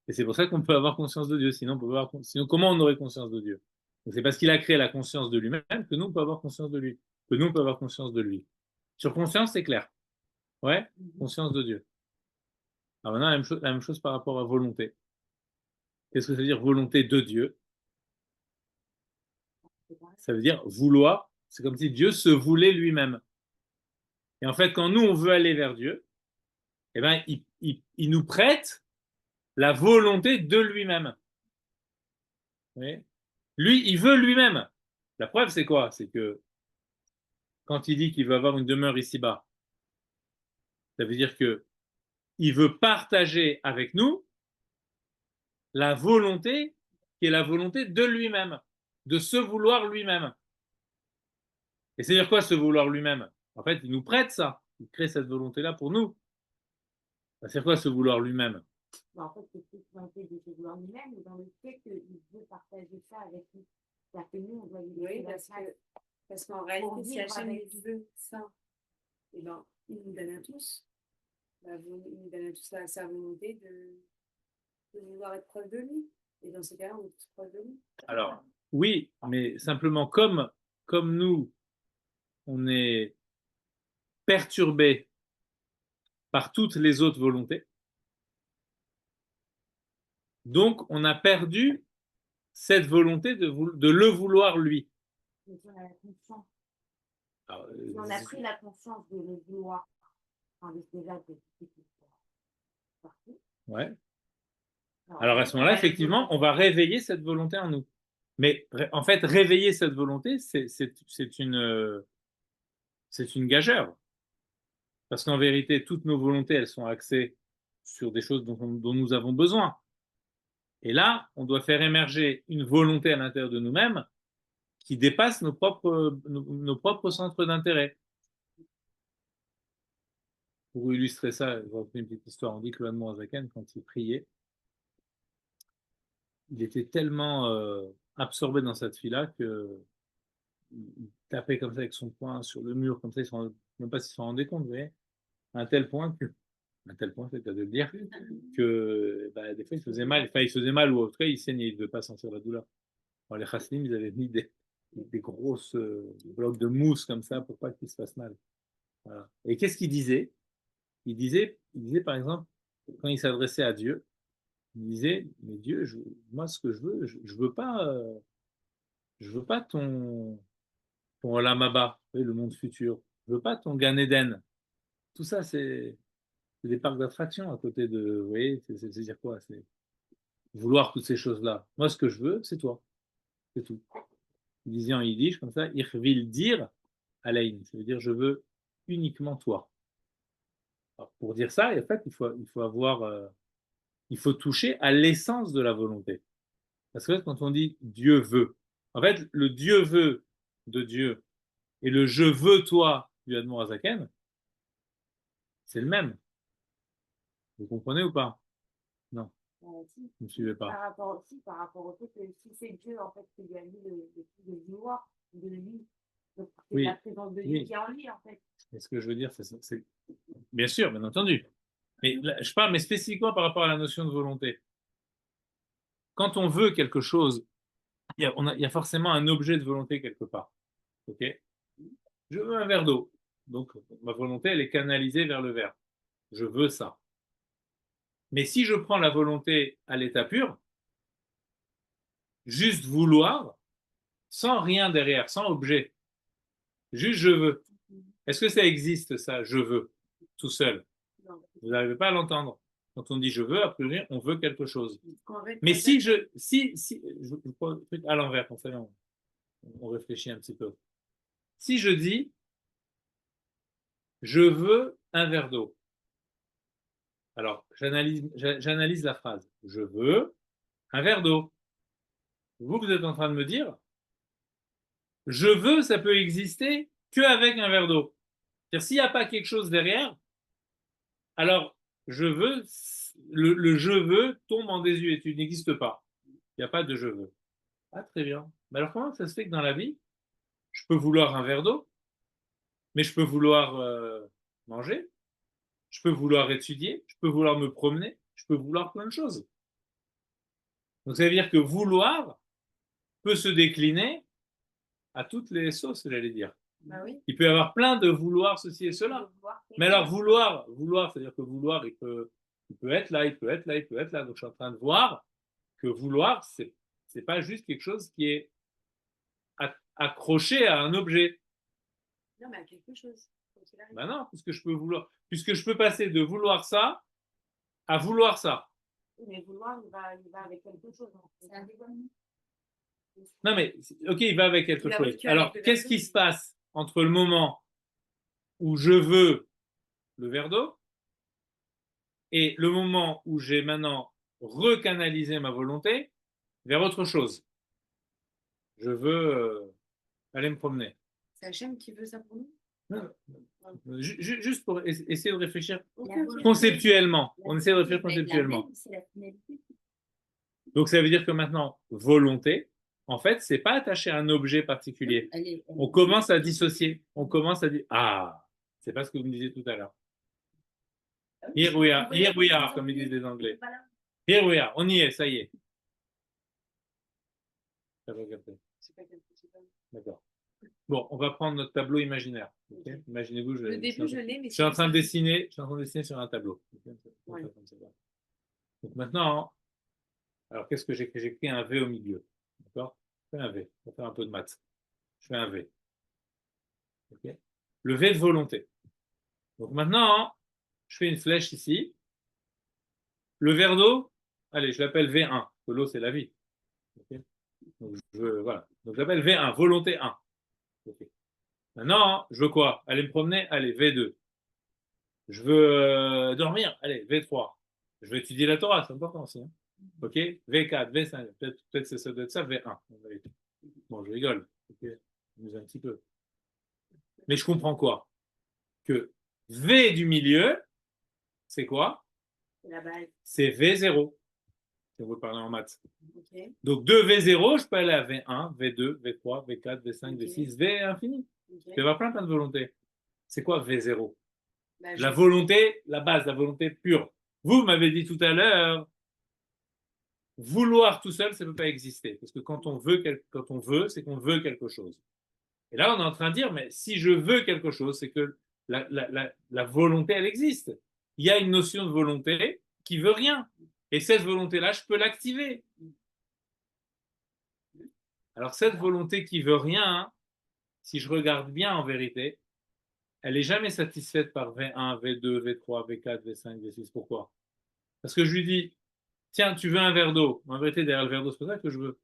Et c'est pour ça qu'on peut avoir conscience de Dieu. Sinon, comment on aurait conscience de Dieu? Donc c'est parce qu'il a créé la conscience de lui-même que nous, on peut avoir conscience de lui. Que nous, on peut avoir conscience de lui. Sur conscience, c'est clair. Ouais, conscience de Dieu. Alors maintenant, la même chose par rapport à volonté. Qu'est-ce que ça veut dire volonté de Dieu? Ça veut dire vouloir. C'est comme si Dieu se voulait lui-même. Et en fait, quand nous, on veut aller vers Dieu, eh ben, il nous prête la volonté de lui-même. Oui. Lui, il veut lui-même. La preuve, c'est quoi? C'est que quand il dit qu'il veut avoir une demeure ici-bas, ça veut dire que il veut partager avec nous la volonté qui est la volonté de lui-même, de se vouloir lui-même. Et c'est-à-dire quoi se vouloir lui-même? En fait, il nous prête ça. Il crée cette volonté-là pour nous. C'est quoi se vouloir lui-même? En fait, c'est plus dans le fait de se vouloir lui-même, mais dans le fait qu'il veut partager ça avec nous. C'est-à-dire que nous, on doit lui Oui, donner parce qu'en réalité, si Hachem avec... veut ça, eh ben, il nous donne à tous. Il nous donne à tous sa volonté de vouloir être proche de lui. Et dans ce cas-là, on est tous proches de lui. Alors, oui, mais simplement comme nous, on est perturbé par toutes les autres volontés, donc on a perdu cette volonté de le vouloir lui. Mais si on a la conscience, Alors, si on a pris la conscience de le vouloir, avec déjà de partout. Ouais. Alors à ce moment-là, effectivement, on va réveiller cette volonté en nous. Mais en fait, réveiller cette volonté, c'est une gageure. Parce qu'en vérité, toutes nos volontés, elles sont axées sur des choses dont nous avons besoin. Et là, on doit faire émerger une volonté à l'intérieur de nous-mêmes qui dépasse nos propres centres d'intérêt. Pour illustrer ça, je vais raconter une petite histoire. On dit que l'Anne Azaken, quand il priait, il était tellement absorbé dans cette fille-là que il tapait comme ça avec son poing sur le mur, comme ça, même pas s'il s'en rendait compte, vous voyez, à un tel point, c'est le cas de le dire, que bah, des fois il se faisait mal, enfin il se faisait mal ou en tout cas il saignait, il ne devait pas sentir la douleur. Alors, les chassidim, ils avaient mis des grosses blocs de mousse comme ça pour pas qu'il se fasse mal. Voilà. Et qu'est-ce qu'il disait? Il disait par exemple, quand il s'adressait à Dieu, il disait, mais Dieu, moi ce que je veux, je veux pas ton Olam Haba, le monde futur. Je veux pas ton Gan Eden. Tout ça, c'est des parcs d'attractions à côté de, vous voyez, c'est dire quoi? C'est vouloir toutes ces choses-là. Moi, ce que je veux, c'est toi. C'est tout. Il disait en yiddish comme ça, ich will dir Alain. Ça veut dire je veux uniquement toi. Alors, pour dire ça, en fait, il faut toucher à l'essence de la volonté. Parce que quand on dit Dieu veut, en fait, le Dieu veut de Dieu et le je veux toi du Admor Azaken, c'est le même. Vous comprenez ou pas? Non, Si, vous ne me suivez pas. par rapport au fait que si c'est Dieu, en fait, qui lui a mis le vouloir de lui, donc c'est Oui, la présence de Dieu oui. qui est en lui, en fait. Et ce que je veux dire, c'est... Bien sûr, bien entendu. Mais là, je parle mais spécifiquement par rapport à la notion de volonté. Quand on veut quelque chose, il y a forcément un objet de volonté quelque part. Ok? Je veux un verre d'eau. Donc, ma volonté, elle est canalisée vers le verre. Je veux ça. Mais si je prends la volonté à l'état pur, juste vouloir, sans rien derrière, sans objet, juste je veux. Est-ce que ça existe, ça, je veux, tout seul? Non. Vous n'arrivez pas à l'entendre. Quand on dit je veux, a priori, on veut quelque chose. En fait, Mais en si fait, je prends le truc à l'envers, comme ça, on réfléchit un petit peu. Si je dis je veux un verre d'eau, alors j'analyse la phrase. Je veux un verre d'eau. Vous êtes en train de me dire je veux, ça peut exister qu'avec un verre d'eau. C'est-à-dire, s'il n'y a pas quelque chose derrière, alors je veux, le je veux tombe en désuétude, n'existe pas. Il n'y a pas de je veux. Ah, très bien. Mais alors, comment ça se fait que dans la vie, je peux vouloir un verre d'eau, mais je peux vouloir manger, je peux vouloir étudier, je peux vouloir me promener, je peux vouloir plein de choses. Donc, ça veut dire que vouloir peut se décliner à toutes les sauces, j'allais dire. bah oui. Il peut y avoir plein de vouloir ceci et cela. Mais alors, vouloir, c'est-à-dire que vouloir, il peut être là, il peut être là, il peut être là. Donc, je suis en train de voir que vouloir, c'est pas juste quelque chose qui est accroché à un objet. Non, mais à quelque chose. Ben non, puisque je peux passer de vouloir ça à vouloir ça. Mais vouloir, il va avec quelque chose. C'est un dévoilement. Non, mais ok, il va avec quelque Il va chose. avec Alors, le qu'est-ce verre qui d'eau. se passe entre le moment où je veux le verre d'eau et le moment où j'ai maintenant recanalisé ma volonté vers autre chose? Je veux aller me promener. C'est Hachem qui veut ça pour nous? Juste pour essayer de réfléchir volonté. conceptuellement. On essaie de réfléchir conceptuellement. Donc, ça veut dire que maintenant, volonté, en fait, c'est pas attaché à un objet particulier. On commence à dissocier. On commence à dire ah, c'est pas ce que vous me disiez tout à l'heure. Here we are, comme ils disent les Anglais. Here we are, on y est, ça y est. Ça va capter. D'accord. Bon, on va prendre notre tableau imaginaire. Okay. Imaginez-vous, Le début, je l'ai, mais je suis en train de dessiner sur un tableau. Okay. Ouais. Donc maintenant, alors qu'est-ce que j'ai fait? J'ai pris un V au milieu. D'accord? Je fais un V. On va faire un peu de maths. Je fais un V. Okay. Le V de volonté. Donc maintenant, je fais une flèche ici. Le verre d'eau, allez, je l'appelle V1, parce que l'eau, c'est la vie. Okay. Donc, voilà. Donc, j'appelle V1, volonté 1. Okay. Maintenant, je veux quoi? Aller me promener? Allez, V2. Je veux dormir? Allez, V3. Je veux étudier la Torah, c'est important aussi. Hein. Ok? V4, V5, peut-être que ça doit être ça, V1. Bon, je rigole. Ok? Je m'amuse un petit peu. Mais je comprends quoi? Que V du milieu, c'est quoi? C'est V0. Si on veut parler en maths. Okay. Donc, de V0, je peux aller à V1, V2, V3, V4, V5, V6, V infini. Il peut y avoir plein de volontés. C'est quoi V0? La volonté, la base, la volonté pure. Vous m'avez dit tout à l'heure, vouloir tout seul, ça ne peut pas exister. Parce que quand on veut, c'est qu'on veut quelque chose. Et là, on est en train de dire, mais si je veux quelque chose, c'est que la volonté, elle existe. Il y a une notion de volonté qui veut rien. Et cette volonté-là, je peux l'activer. Alors, cette volonté qui veut rien, si je regarde bien en vérité, elle n'est jamais satisfaite par V1, V2, V3, V4, V5, V6. Pourquoi? Parce que je lui dis, tiens, tu veux un verre d'eau. En vérité, derrière le verre d'eau, c'est pas ça que je veux.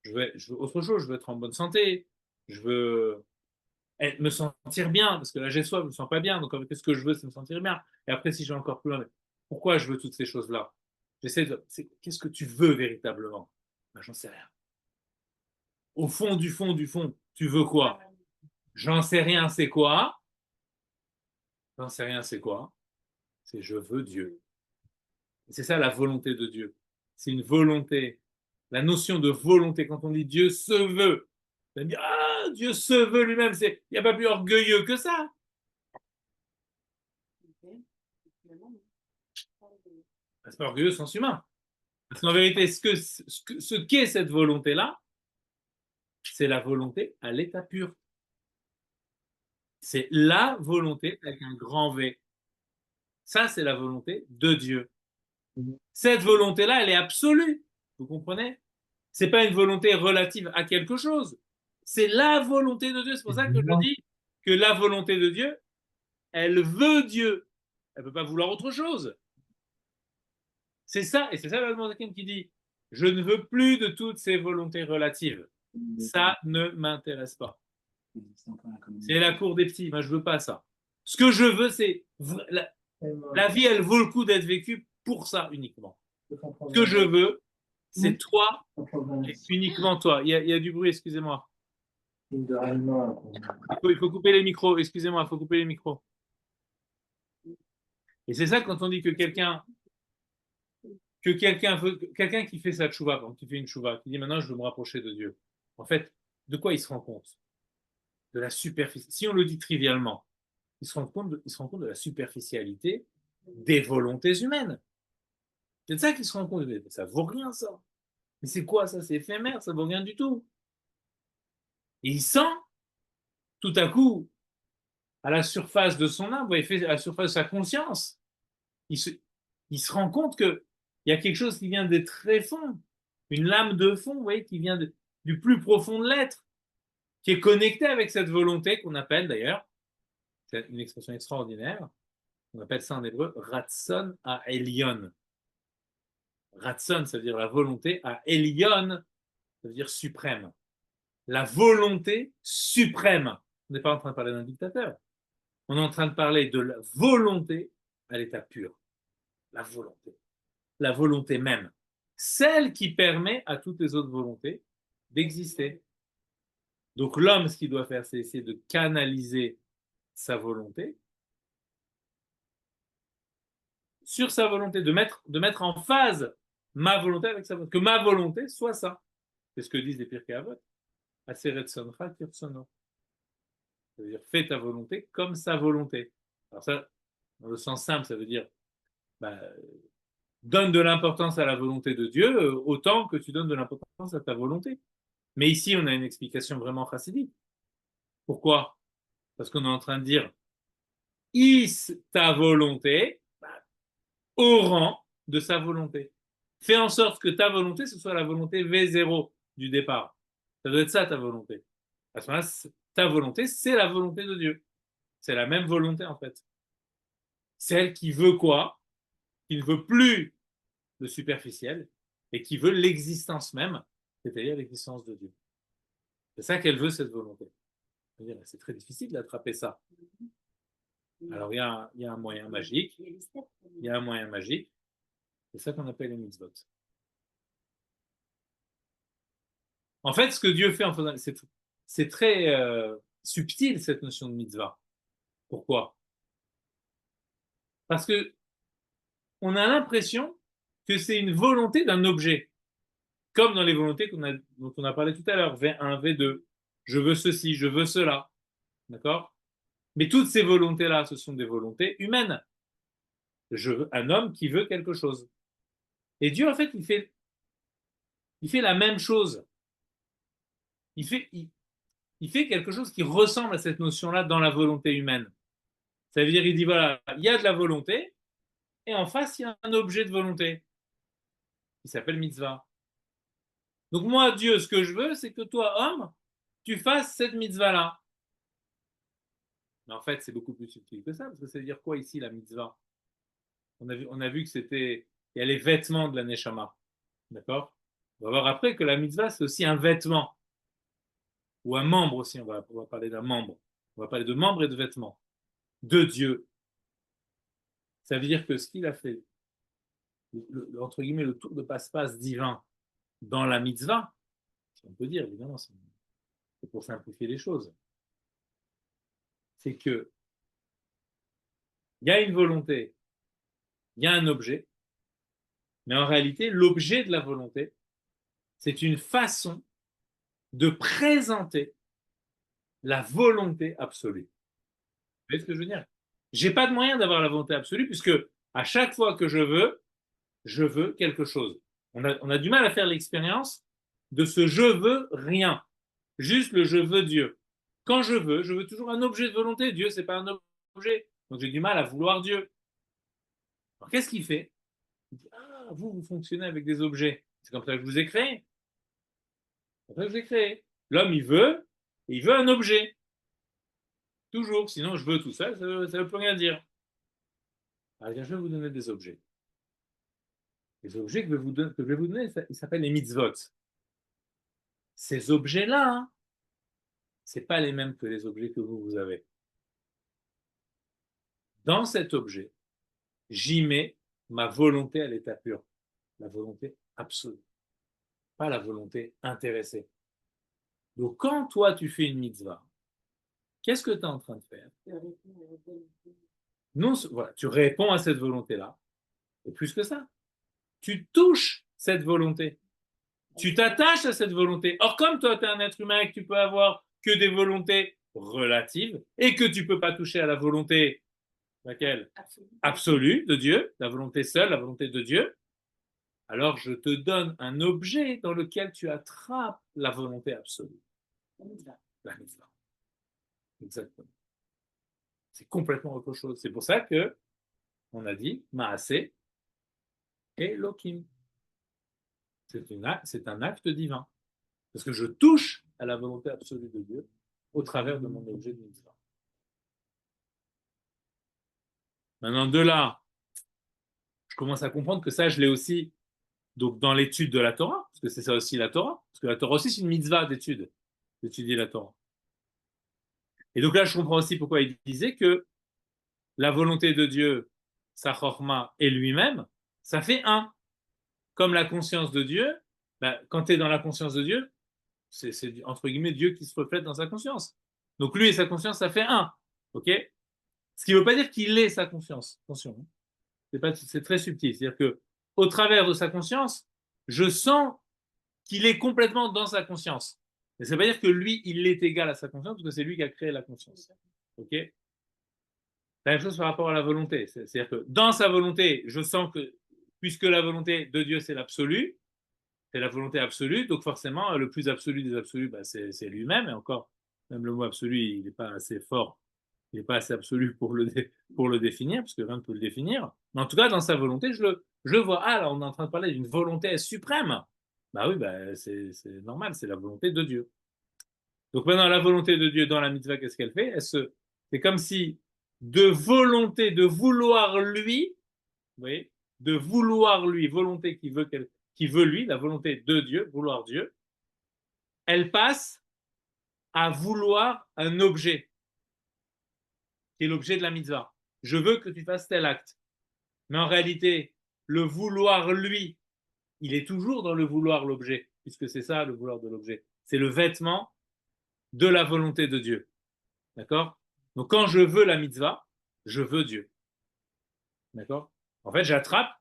Je veux autre chose. Je veux être en bonne santé. Je veux me sentir bien. Parce que là, j'ai soif, je ne me sens pas bien. Donc, qu'est-ce que je veux, c'est me sentir bien. Et après, si j'ai encore plus loin, pourquoi je veux toutes ces choses-là? Qu'est-ce que tu veux véritablement? Ben, j'en sais rien. Au fond, tu veux quoi? J'en sais rien, c'est quoi? J'en sais rien, c'est quoi? C'est je veux Dieu. Et c'est ça la volonté de Dieu. C'est une volonté. La notion de volonté, quand on dit Dieu se veut, on va dire, ah, Dieu se veut lui-même, il n'y a pas plus orgueilleux que ça. C'est pas orgueilleux au sens humain. Parce qu'en vérité, ce qu'est cette volonté-là, c'est la volonté à l'état pur. C'est la volonté avec un grand V. Ça, c'est la volonté de Dieu. Cette volonté-là, elle est absolue. Vous comprenez? C'est pas une volonté relative à quelque chose. C'est la volonté de Dieu. C'est pour ça que je dis que la volonté de Dieu, elle veut Dieu. Elle ne peut pas vouloir autre chose. C'est ça, et c'est ça l'Allemand qui dit je ne veux plus de toutes ces volontés relatives. Ça ne m'intéresse pas. C'est la cour des petits. Moi, je veux pas ça. Ce que je veux, c'est la vie, elle vaut le coup d'être vécue pour ça uniquement. Ce que je veux, c'est toi et uniquement toi. Il y a du bruit, excusez-moi. Il faut couper les micros, excusez-moi, il faut couper les micros. Et c'est ça quand on dit que quelqu'un qui fait sa tchouva, qui fait une tchouva, qui dit maintenant je veux me rapprocher de Dieu. En fait, de quoi il se rend compte? De la superficie. Si on le dit trivialement, il se rend compte de la superficialité des volontés humaines. C'est de ça qu'il se rend compte. Ça vaut rien, ça. Mais c'est quoi ça? C'est éphémère, ça vaut rien du tout. Et il sent, tout à coup, à la surface de son âme, à la surface de sa conscience, il se rend compte qu'il y a quelque chose qui vient des tréfonds, une lame de fond, vous voyez, qui vient du plus profond de l'être, qui est connectée avec cette volonté qu'on appelle d'ailleurs, c'est une expression extraordinaire, on appelle ça en hébreu Ratson à Elion. Ratson, ça veut dire la volonté, à Elion, ça veut dire suprême. La volonté suprême. On n'est pas en train de parler d'un dictateur. On est en train de parler de la volonté à l'état pur. La volonté. La volonté même. Celle qui permet à toutes les autres volontés d'exister. Donc l'homme, ce qu'il doit faire, c'est essayer de canaliser sa volonté sur sa volonté, de mettre en phase ma volonté avec sa volonté. Que ma volonté soit ça. C'est ce que disent les Pirkei Avot. Aseret soncha kirsono. C'est-à-dire, fais ta volonté comme sa volonté. Alors ça, dans le sens simple, ça veut dire, donne de l'importance à la volonté de Dieu autant que tu donnes de l'importance à ta volonté. Mais ici, on a une explication vraiment chassidique. Pourquoi? Parce qu'on est en train de dire, hisse ta volonté au rang de sa volonté. Fais en sorte que ta volonté, ce soit la volonté V0 du départ. Ça doit être ça, ta volonté. À ce moment-là, ta volonté, c'est la volonté de Dieu. C'est la même volonté, en fait. Celle qui veut quoi? Qui ne veut plus le superficiel et qui veut l'existence même, c'est-à-dire l'existence de Dieu. C'est ça qu'elle veut, cette volonté. C'est très difficile d'attraper ça. Alors, il y a un moyen magique. Il y a un moyen magique. C'est ça qu'on appelle les mitzvot. En fait, ce que Dieu fait en faisant, c'est très subtil, cette notion de mitzvah. Pourquoi? Parce que on a l'impression que c'est une volonté d'un objet. Comme dans les volontés dont on a parlé tout à l'heure, V1, V2, je veux ceci, je veux cela. D'accord? Mais toutes ces volontés-là, ce sont des volontés humaines. Je veux un homme qui veut quelque chose. Et Dieu, en fait, il fait la même chose. Il fait quelque chose qui ressemble à cette notion-là dans la volonté humaine. Ça veut dire, il dit, voilà, il y a de la volonté, et en face, il y a un objet de volonté, qui s'appelle mitzvah. Donc moi, Dieu, ce que je veux, c'est que toi, homme, tu fasses cette mitzvah-là. Mais en fait, c'est beaucoup plus subtil que ça, parce que ça veut dire quoi ici, la mitzvah? On a vu que il y a les vêtements de la neshama. D'accord? On va voir après que la mitzvah, c'est aussi un vêtement. Ou un membre aussi, on va parler d'un membre. On va parler de membres et de vêtements. De Dieu. Ça veut dire que ce qu'il a fait, entre guillemets, le tour de passe-passe divin dans la mitzvah, si on peut dire, évidemment, c'est pour simplifier les choses, c'est que il y a une volonté, il y a un objet, mais en réalité, l'objet de la volonté, c'est une façon de présenter la volonté absolue. Vous voyez ce que je veux dire? Je n'ai pas de moyen d'avoir la volonté absolue, puisque à chaque fois que je veux quelque chose. On a du mal à faire l'expérience de ce je veux rien, juste le je veux Dieu. Quand je veux toujours un objet de volonté. Dieu, ce n'est pas un objet. Donc j'ai du mal à vouloir Dieu. Alors qu'est-ce qu'il fait? Il dit, ah, vous fonctionnez avec des objets. C'est comme ça que je vous ai créé. C'est comme ça que je vous ai créé. L'homme, il veut un objet. Toujours. Sinon, je veux tout seul, ça ne veut plus rien dire. Alors, je vais vous donner des objets. Les objets que je vais vous donner, ils s'appellent les mitzvot. Ces objets-là, hein, ce n'est pas les mêmes que les objets que vous avez. Dans cet objet, j'y mets ma volonté à l'état pur, la volonté absolue, pas la volonté intéressée. Donc, quand toi, tu fais une mitzvah, qu'est-ce que tu es en train de faire? Non, voilà, tu réponds à cette volonté-là, et plus que ça, tu touches cette volonté. Tu t'attaches à cette volonté. Or, comme toi, tu es un être humain et que tu peux avoir que des volontés relatives et que tu ne peux pas toucher à la volonté laquelle absolue de Dieu, la volonté seule, la volonté de Dieu, alors je te donne un objet dans lequel tu attrapes la volonté absolue. La mitzvah. Exactement. C'est complètement autre chose. C'est pour ça que on a dit Maaseh et Lokim. C'est un acte divin. Parce que je touche à la volonté absolue de Dieu au travers de mon objet de mitzvah. Maintenant, de là, je commence à comprendre que ça, je l'ai aussi donc, dans l'étude de la Torah, parce que c'est ça aussi la Torah, parce que la Torah aussi, c'est une mitzvah d'étudier la Torah. Et donc là, je comprends aussi pourquoi il disait que la volonté de Dieu, sa chorma et lui-même, ça fait un. Comme la conscience de Dieu, ben, quand tu es dans la conscience de Dieu, c'est entre guillemets Dieu qui se reflète dans sa conscience. Donc lui et sa conscience, ça fait un. Ok? Ce qui ne veut pas dire qu'il est sa conscience. Attention, hein. C'est très subtil. C'est-à-dire que au travers de sa conscience, je sens qu'il est complètement dans sa conscience. Mais ça ne veut pas dire que lui, il est égal à sa conscience, parce que c'est lui qui a créé la conscience. Ok? La même chose par rapport à la volonté. C'est-à-dire que dans sa volonté, je sens que, puisque la volonté de Dieu, c'est l'absolu, c'est la volonté absolue, donc forcément, le plus absolu des absolus, bah, c'est lui-même, et encore, même le mot absolu, il n'est pas assez fort, il n'est pas assez absolu pour le définir, parce que rien ne peut le définir. Mais en tout cas, dans sa volonté, je le vois. Ah, là, on est en train de parler d'une volonté suprême. Bah oui, bah, c'est normal, c'est la volonté de Dieu. Donc maintenant, la volonté de Dieu dans la mitzvah, qu'est-ce qu'elle fait? C'est comme si de volonté, de vouloir lui, vous voyez, de vouloir lui, volonté qui veut lui, la volonté de Dieu, vouloir Dieu, elle passe à vouloir un objet, qui est l'objet de la mitzvah. Je veux que tu fasses tel acte. Mais en réalité, le vouloir lui, il est toujours dans le vouloir l'objet, puisque c'est ça le vouloir de l'objet. C'est le vêtement de la volonté de Dieu. D'accord? Donc quand je veux la mitzvah, je veux Dieu. D'accord? En fait, j'attrape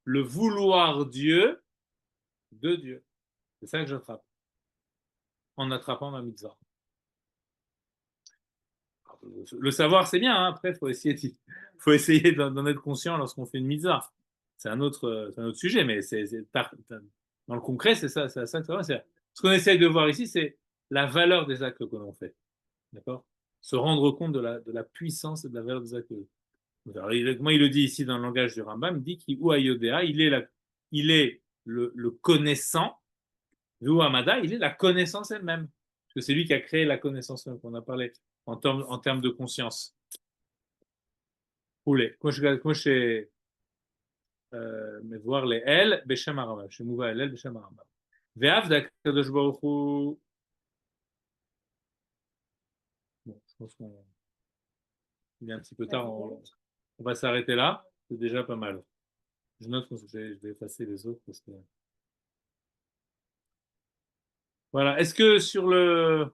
le vouloir Dieu de Dieu. C'est ça que j'attrape. En attrapant ma mitzvah. Le savoir, c'est bien. Hein. Après, faut essayer d'en être conscient lorsqu'on fait une mitzvah. C'est un autre sujet, mais dans le concret, c'est ça que ça va. Ce qu'on essaye de voir ici, c'est la valeur des actes que l'on fait. D'accord? Se rendre compte de la puissance et de la valeur des actes. Alors, comment il le dit ici dans le langage du Rambam, il dit qu'il il est le connaissant, Amada, il est la connaissance elle-même. Parce que c'est lui qui a créé la connaissance même qu'on a parlé en termes de conscience. כמו שמבואר לאל בשם הרמב"ם, שמובא אל בשם הרמב"ם. ועבד הקדוש ברוך הוא... Bon, je pense qu'on est un petit peu tard, on va s'arrêter là, c'est déjà pas mal. Je note que je vais effacer les autres parce que Voilà. Est-ce que sur le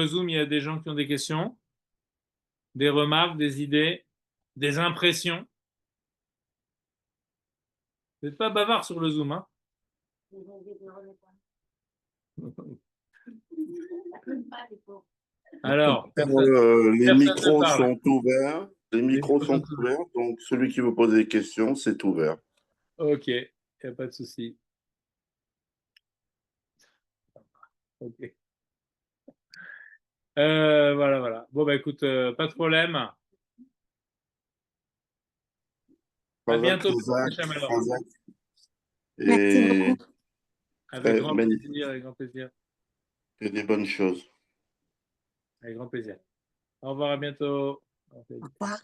Zoom, il y a des gens qui ont des questions, des remarques, des idées, des impressions? Vous n'êtes pas bavard sur le Zoom, hein? Ils ont dit de me remettre un- pas les pauvres. Alors, Les personne ne micros parle. sont ouverts. Les Les micros micros sont sont ouverts. Donc, celui qui veut poser des questions, c'est ouvert. Ok, il n'y a pas de souci. Ok. Voilà, voilà. Bon, bah écoute, pas de problème. À Razak, bientôt, Razak, Hacham, alors. Razak Merci et beaucoup. Avec très grand magnifique. plaisir, avec grand plaisir, Et des bonnes choses. avec grand plaisir. Au revoir, à bientôt. Au revoir.